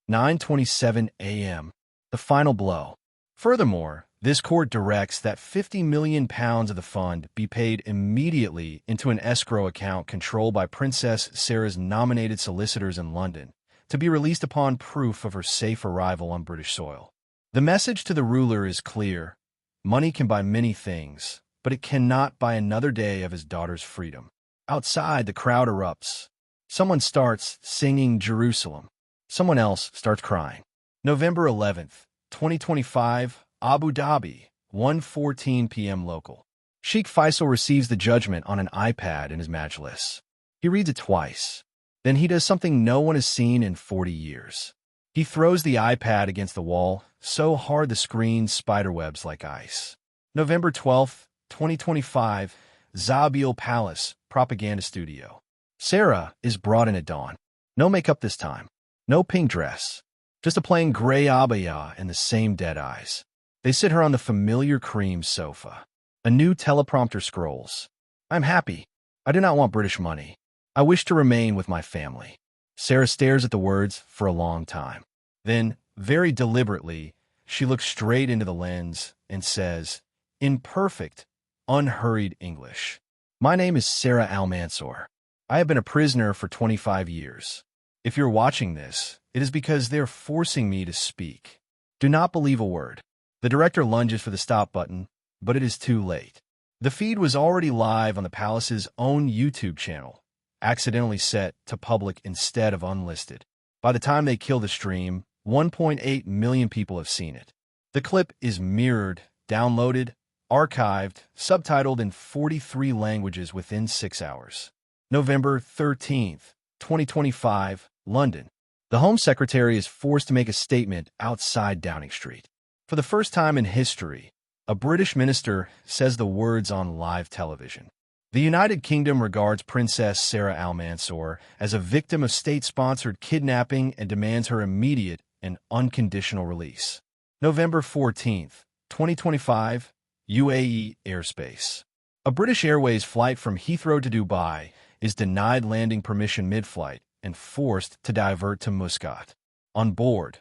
9:27 a.m. The final blow. Furthermore, this court directs that £50 million of the fund be paid immediately into an escrow account controlled by Princess Sara's nominated solicitors in London, to be released upon proof of her safe arrival on British soil. The message to the ruler is clear. Money can buy many things, but it cannot buy another day of his daughter's freedom. Outside, the crowd erupts. Someone starts singing Jerusalem. Someone else starts crying. November 11th, 2025, Abu Dhabi, 1:14 p.m. local. Sheikh Faisal receives the judgment on an iPad in his majlis. He reads it twice. Then he does something no one has seen in 40 years. He throws the iPad against the wall so hard the screen spiderwebs like ice. November 12th, 2025, Zabil Palace, Propaganda Studio. Sara is brought in at dawn. No makeup this time. No pink dress. Just a plain gray abaya and the same dead eyes. They sit her on the familiar cream sofa. A new teleprompter scrolls. I'm happy. I do not want British money. I wish to remain with my family. Sara stares at the words for a long time. Then, very deliberately, she looks straight into the lens and says, in perfect, unhurried English, "My name is Sara al-Mansour. I have been a prisoner for 25 years. If you're watching this, it is because they're forcing me to speak. Do not believe a word." The director lunges for the stop button, but it is too late. The feed was already live on the palace's own YouTube channel, accidentally set to public instead of unlisted. By the time they kill the stream, 1.8 million people have seen it. The clip is mirrored, downloaded, archived, subtitled in 43 languages within 6 hours. November 13th, 2025, London. The Home Secretary is forced to make a statement outside Downing Street. For the first time in history, a British minister says the words on live television. The United Kingdom regards Princess Sara al-Mansour as a victim of state-sponsored kidnapping and demands her immediate and unconditional release. November 14th, 2025, UAE airspace. A British Airways flight from Heathrow to Dubai is denied landing permission mid-flight and forced to divert to Muscat. On board,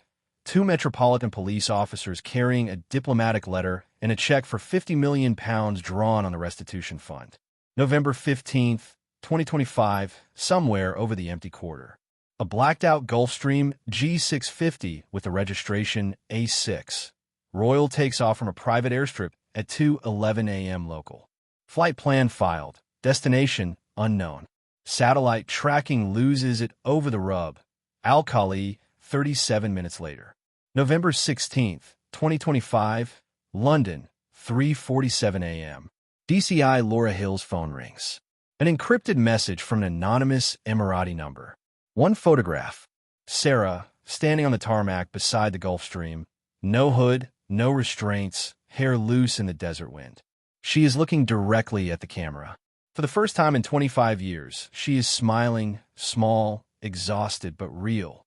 2 Metropolitan Police officers carrying a diplomatic letter and a check for £50 million drawn on the restitution fund. November 15th, 2025, somewhere over the empty quarter. A blacked-out Gulfstream G650 with the registration A6. Royal takes off from a private airstrip at 2:11 a.m. local. Flight plan filed. Destination unknown. Satellite tracking loses it over the rub. Al-Khali, 37 minutes later. November 16th, 2025, London, 3:47 a.m. DCI Laura Hill's phone rings. An encrypted message from an anonymous Emirati number. One photograph. Sara, standing on the tarmac beside the Gulfstream. No hood, no restraints, hair loose in the desert wind. She is looking directly at the camera. For the first time in 25 years, she is smiling, small, exhausted, but real.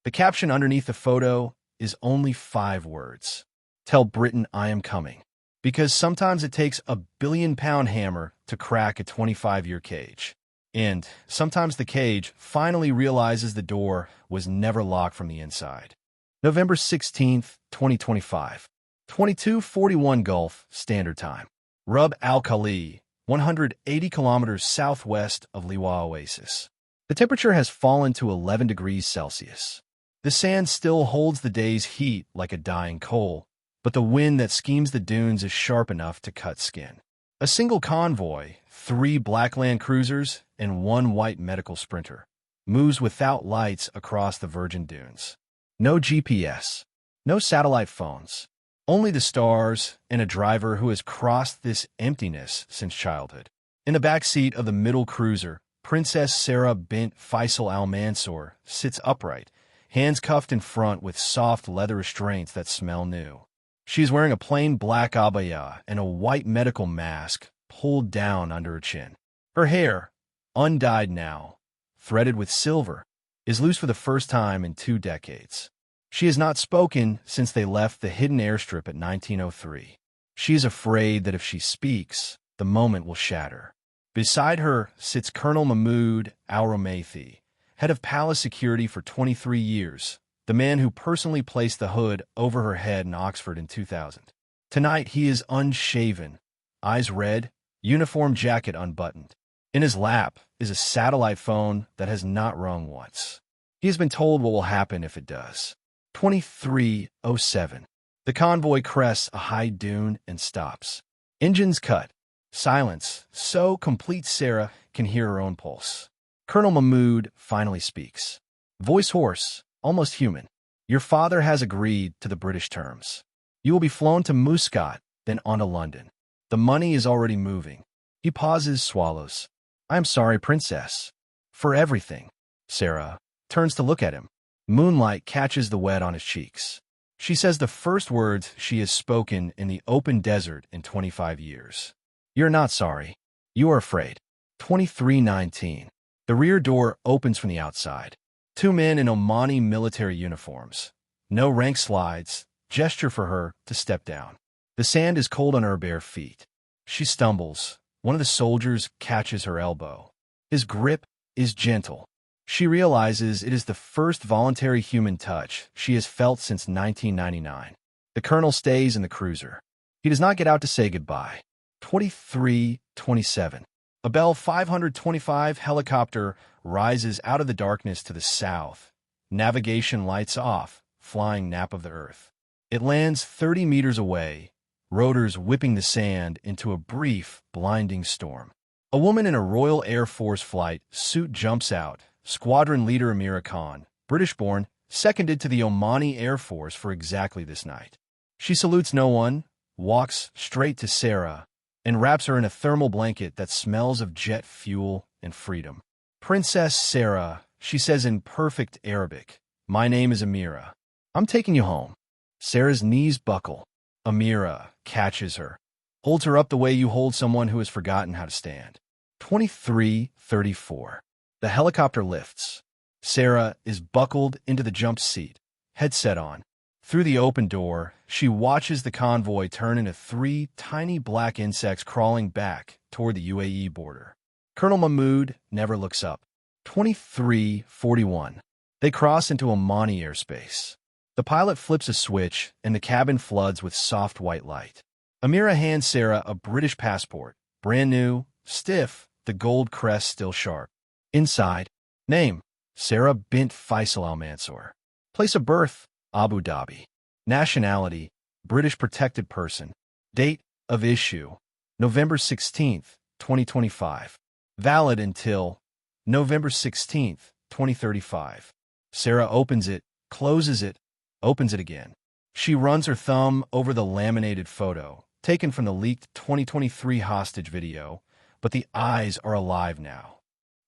The caption underneath the photo is only 5 words. Tell Britain I am coming. Because sometimes it takes a billion-pound hammer to crack a 25-year cage. And sometimes the cage finally realizes the door was never locked from the inside. November 16th, 2025. 22:41 Gulf Standard Time. Rub al-Khali, 180 kilometers southwest of Liwa Oasis. The temperature has fallen to 11 degrees Celsius. The sand still holds the day's heat like a dying coal, but the wind that schemes the dunes is sharp enough to cut skin. A single convoy, 3 black Land Cruisers and 1 white medical sprinter, moves without lights across the virgin dunes. No GPS, no satellite phones, only the stars and a driver who has crossed this emptiness since childhood. In the back seat of the middle cruiser, Princess Sara bint Faisal al-Mansour sits upright, hands cuffed in front with soft leather restraints that smell new. She is wearing a plain black abaya and a white medical mask pulled down under her chin. Her hair, undyed now, threaded with silver, is loose for the first time in 2 decades. She has not spoken since they left the hidden airstrip at 1903. She is afraid that if she speaks, the moment will shatter. Beside her sits Colonel Mahmoud al-Romathi, head of palace security for 23 years, the man who personally placed the hood over her head in Oxford in 2000. Tonight he is unshaven, eyes red, uniform jacket unbuttoned. In his lap is a satellite phone that has not rung once. He has been told what will happen if it does. 23:07. The convoy crests a high dune and stops. Engines cut. Silence, so complete Sara can hear her own pulse. Colonel Mahmoud finally speaks. Voice hoarse, almost human. Your father has agreed to the British terms. You will be flown to Muscat, then on to London. The money is already moving. He pauses, swallows. I am sorry, Princess. For everything. Sara turns to look at him. Moonlight catches the wet on his cheeks. She says the first words she has spoken in the open desert in 25 years. You're not sorry. You are afraid. 23:19. The rear door opens from the outside. 2 men in Omani military uniforms. No rank slides, gesture for her to step down. The sand is cold on her bare feet. She stumbles. One of the soldiers catches her elbow. His grip is gentle. She realizes it is the first voluntary human touch she has felt since 1999. The colonel stays in the cruiser. He does not get out to say goodbye. 23:27. A Bell 525 helicopter rises out of the darkness to the south. Navigation lights off, flying nap of the earth. It lands 30 meters away, rotors whipping the sand into a brief, blinding storm. A woman in a Royal Air Force flight suit jumps out. Squadron leader Amira Khan, British-born, seconded to the Omani Air Force for exactly this night. She salutes no one, walks straight to Sara, and wraps her in a thermal blanket that smells of jet fuel and freedom. Princess Sara, she says in perfect Arabic, my name is Amira. I'm taking you home. Sara's knees buckle. Amira catches her, holds her up the way you hold someone who has forgotten how to stand. 23:34. The helicopter lifts. Sara is buckled into the jump seat, headset on. Through the open door, she watches the convoy turn into 3 tiny black insects crawling back toward the U.A.E. border. Colonel Mahmoud never looks up. 23:41. They cross into Omani airspace. The pilot flips a switch, and the cabin floods with soft white light. Amira hands Sara a British passport, brand new, stiff, the gold crest still sharp. Inside, name, Sara bint Faisal al-Mansour. Place of birth, Abu Dhabi. Nationality, British protected person. Date of issue, November 16th, 2025. Valid until November 16th, 2035. Sara opens it, closes it, opens it again. She runs her thumb over the laminated photo, taken from the leaked 2023 hostage video, but the eyes are alive now.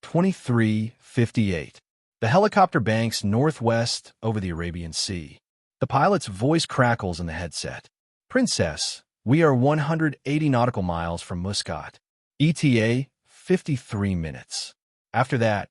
23:58. The helicopter banks northwest over the Arabian Sea. The pilot's voice crackles in the headset. Princess, we are 180 nautical miles from Muscat. ETA, 53 minutes. After that,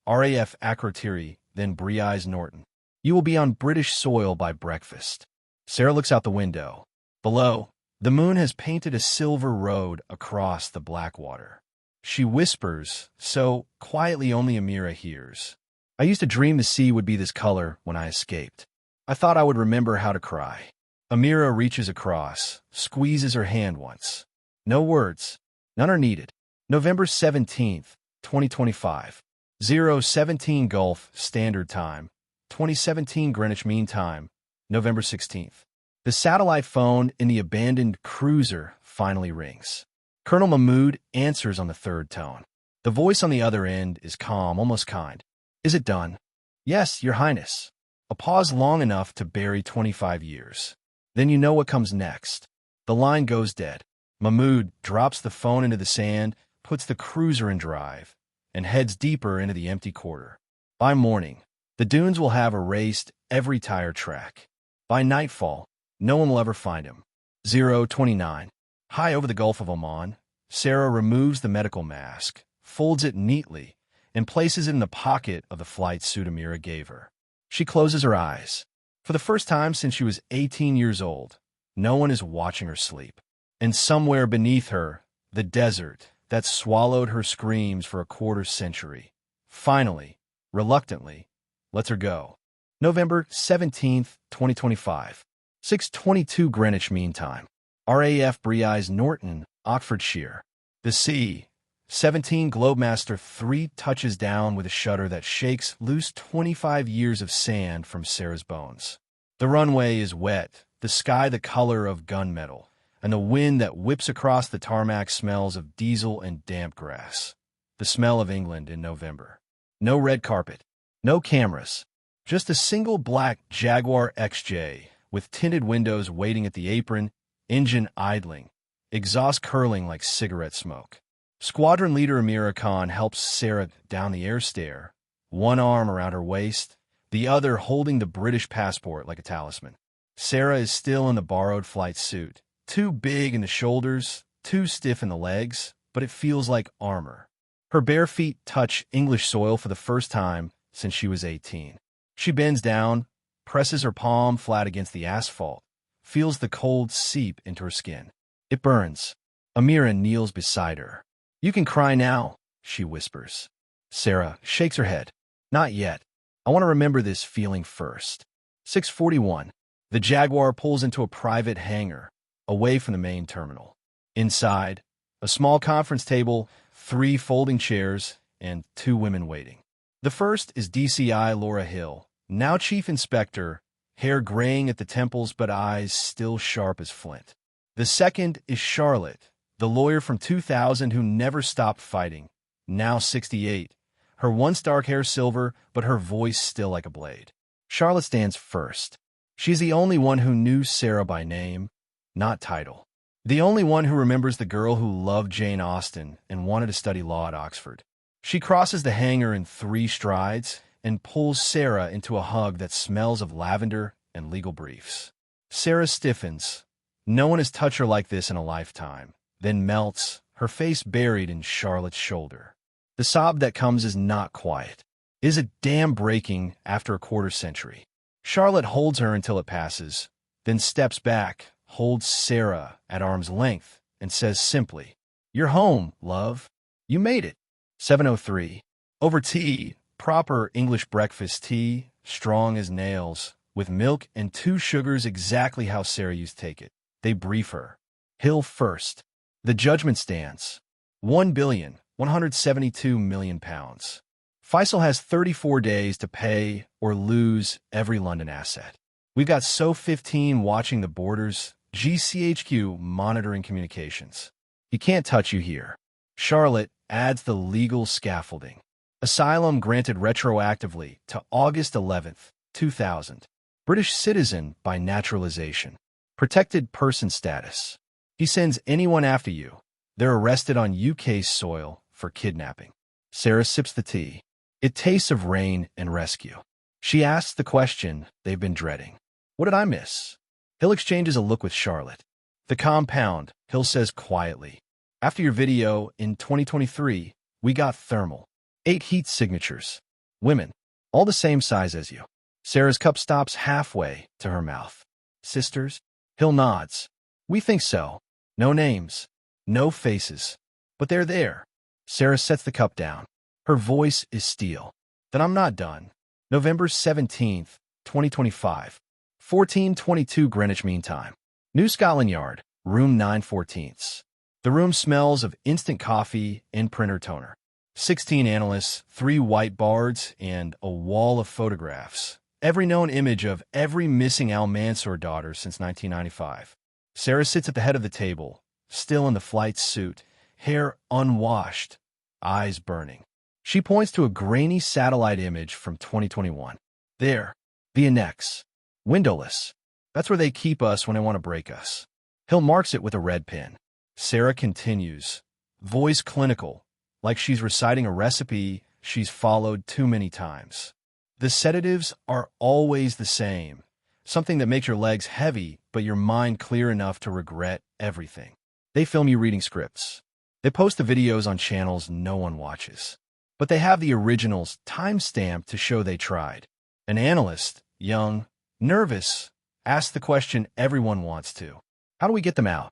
RAF Akrotiri, then Brize Norton. You will be on British soil by breakfast. Sara looks out the window. Below, the moon has painted a silver road across the black water. She whispers, so quietly only Amira hears. I used to dream the sea would be this color when I escaped. I thought I would remember how to cry. Amira reaches across, squeezes her hand once. No words. None are needed. November 17th, 2025. 017 Gulf Standard Time. 2017 Greenwich Mean Time. November 16th. The satellite phone in the abandoned cruiser finally rings. Colonel Mahmoud answers on the third tone. The voice on the other end is calm, almost kind. Is it done? Yes, Your Highness. A pause long enough to bury 25 years. Then you know what comes next. The line goes dead. Mahmoud drops the phone into the sand, puts the cruiser in drive, and heads deeper into the empty quarter. By morning, the dunes will have erased every tire track. By nightfall, no one will ever find him. 029. High over the Gulf of Oman, Sara removes the medical mask, folds it neatly, and places it in the pocket of the flight suit Amira gave her. She closes her eyes. For the first time since she was 18 years old, no one is watching her sleep. And somewhere beneath her, the desert that swallowed her screams for a quarter-century, finally, reluctantly, lets her go. November 17th, 2025. 6:22 Greenwich Mean Time. RAF Breise Norton, Oxfordshire. The C-17 Globemaster 3 touches down with a shudder that shakes loose 25 years of sand from Sara's bones. The runway is wet, the sky the color of gunmetal, and the wind that whips across the tarmac smells of diesel and damp grass. The smell of England in November. No red carpet, no cameras, just a single black Jaguar XJ with tinted windows waiting at the apron, engine idling, exhaust curling like cigarette smoke. Squadron leader Amira Khan helps Sara down the air stair, one arm around her waist, the other holding the British passport like a talisman. Sara is still in the borrowed flight suit, too big in the shoulders, too stiff in the legs, but it feels like armor. Her bare feet touch English soil for the first time since she was 18. She bends down, presses her palm flat against the asphalt, feels the cold seep into her skin. It burns. Amira kneels beside her. "You can cry now," she whispers. Sara shakes her head. "Not yet. I want to remember this feeling first." 6:41. The Jaguar pulls into a private hangar, away from the main terminal. Inside, a small conference table, 3 folding chairs, and 2 women waiting. The first is DCI Laura Hill, now Chief Inspector, hair graying at the temples but eyes still sharp as flint. The second is Charlotte, the lawyer from 2000 who never stopped fighting, now 68, her once dark hair silver but her voice still like a blade. Charlotte stands first. She's the only one who knew Sara by name, not title. The only one who remembers the girl who loved Jane Austen and wanted to study law at Oxford. She crosses the hangar in 3 strides and pulls Sara into a hug that smells of lavender and legal briefs. Sara stiffens. No one has touched her like this in a lifetime, then melts, her face buried in Charlotte's shoulder. The sob that comes is not quiet. It is a dam breaking after a quarter-century. Charlotte holds her until it passes, then steps back, holds Sara at arm's length, and says simply, "You're home, love. You made it." 7:03. Over tea, proper English breakfast tea, strong as nails, with milk and 2 sugars exactly how Sara used to take it. They brief her. Hill first. The judgment stands. £1,172,000,000. Faisal has 34 days to pay or lose every London asset. We've got So-15 watching the borders, GCHQ monitoring communications. He can't touch you here. Charlotte adds the legal scaffolding. Asylum granted retroactively to August 11th, 2000. British citizen by naturalization. Protected person status. He sends anyone after you. They're arrested on UK soil for kidnapping. Sara sips the tea. It tastes of rain and rescue. She asks the question they've been dreading. What did I miss? Hill exchanges a look with Charlotte. The compound, Hill says quietly. After your video in 2023, we got thermal. 8 heat signatures. Women. All the same size as you. Sara's cup stops halfway to her mouth. Sisters? Hill nods. We think so. No names. No faces. But they're there. Sara sets the cup down. Her voice is steel. Then I'm not done. November 17th, 2025. 14:22 Greenwich Mean Time. New Scotland Yard, room 9/14. The room smells of instant coffee and printer toner. 16 analysts, 3 whiteboards, and a wall of photographs. Every known image of every missing al-Mansour daughter since 1995. Sara sits at the head of the table, still in the flight suit, hair unwashed, eyes burning. She points to a grainy satellite image from 2021. There, the annex. Windowless. That's where they keep us when they want to break us. Hill marks it with a red pen. Sara continues, voice clinical, like she's reciting a recipe she's followed too many times. The sedatives are always the same, something that makes your legs heavy but your mind clear enough to regret everything. They film you reading scripts. They post the videos on channels no one watches. but they have the originals time-stamped to show they tried. An analyst, young, nervous, asks the question everyone wants to. How do we get them out?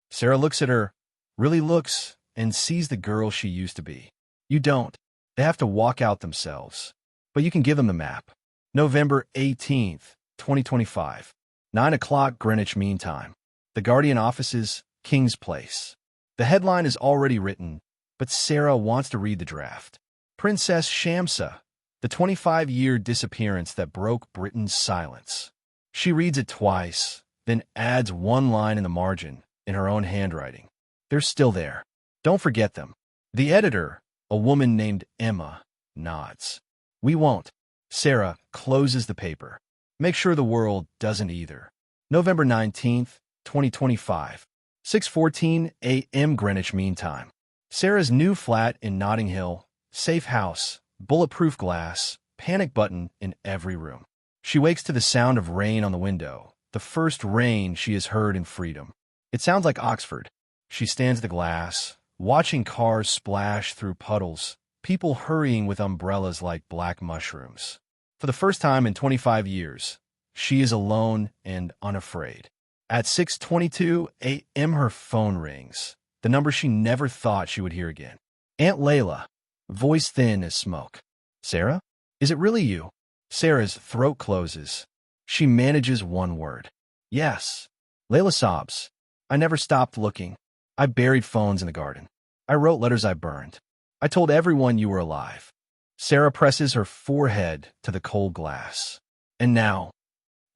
Sara looks at her, really looks, and sees the girl she used to be. You don't. They have to walk out themselves. But you can give them the map. November 18th, 2025. 9 o'clock Greenwich Mean Time. The Guardian offices, King's Place. The headline is already written, but Sara wants to read the draft. Princess Shamsa, the 25-year disappearance that broke Britain's silence. She reads it twice, then adds one line in the margin in her own handwriting. They're still there. Don't forget them. The editor, a woman named Emma, nods. We won't. Sara closes the paper. Make sure the world doesn't either. November 19th, 2025. 6:14 a.m. Greenwich Mean Time. Sara's new flat in Notting Hill, safe house, bulletproof glass, panic button in every room. She wakes to the sound of rain on the window, the first rain she has heard in freedom. It sounds like Oxford. She stands at the glass, watching cars splash through puddles, people hurrying with umbrellas like black mushrooms. For the first time in 25 years, she is alone and unafraid. At 6:22 a.m. her phone rings, the number she never thought she would hear again. Aunt Layla, voice thin as smoke. Sara? Is it really you? Sara's throat closes. She manages one word. Yes. Layla sobs. I never stopped looking. I buried phones in the garden. I wrote letters I burned. I told everyone you were alive. Sara presses her forehead to the cold glass. And now,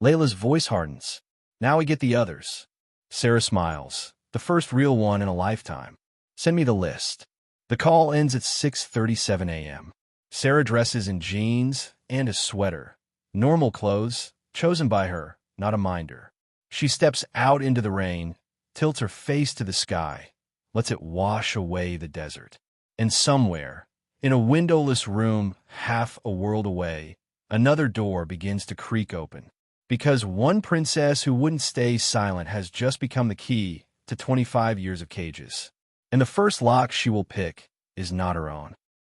Layla's voice hardens. Now we get the others. Sara smiles. The first real one in a lifetime. Send me the list. The call ends at 6:37 a.m. Sara dresses in jeans and a sweater. Normal clothes, chosen by her, not a minder. She steps out into the rain, tilts her face to the sky, lets it wash away the desert. And somewhere, in a windowless room half a world away, another door begins to creak open. Because one princess who wouldn't stay silent has just become the key to 25 years of cages. And the first lock she will pick is not her own.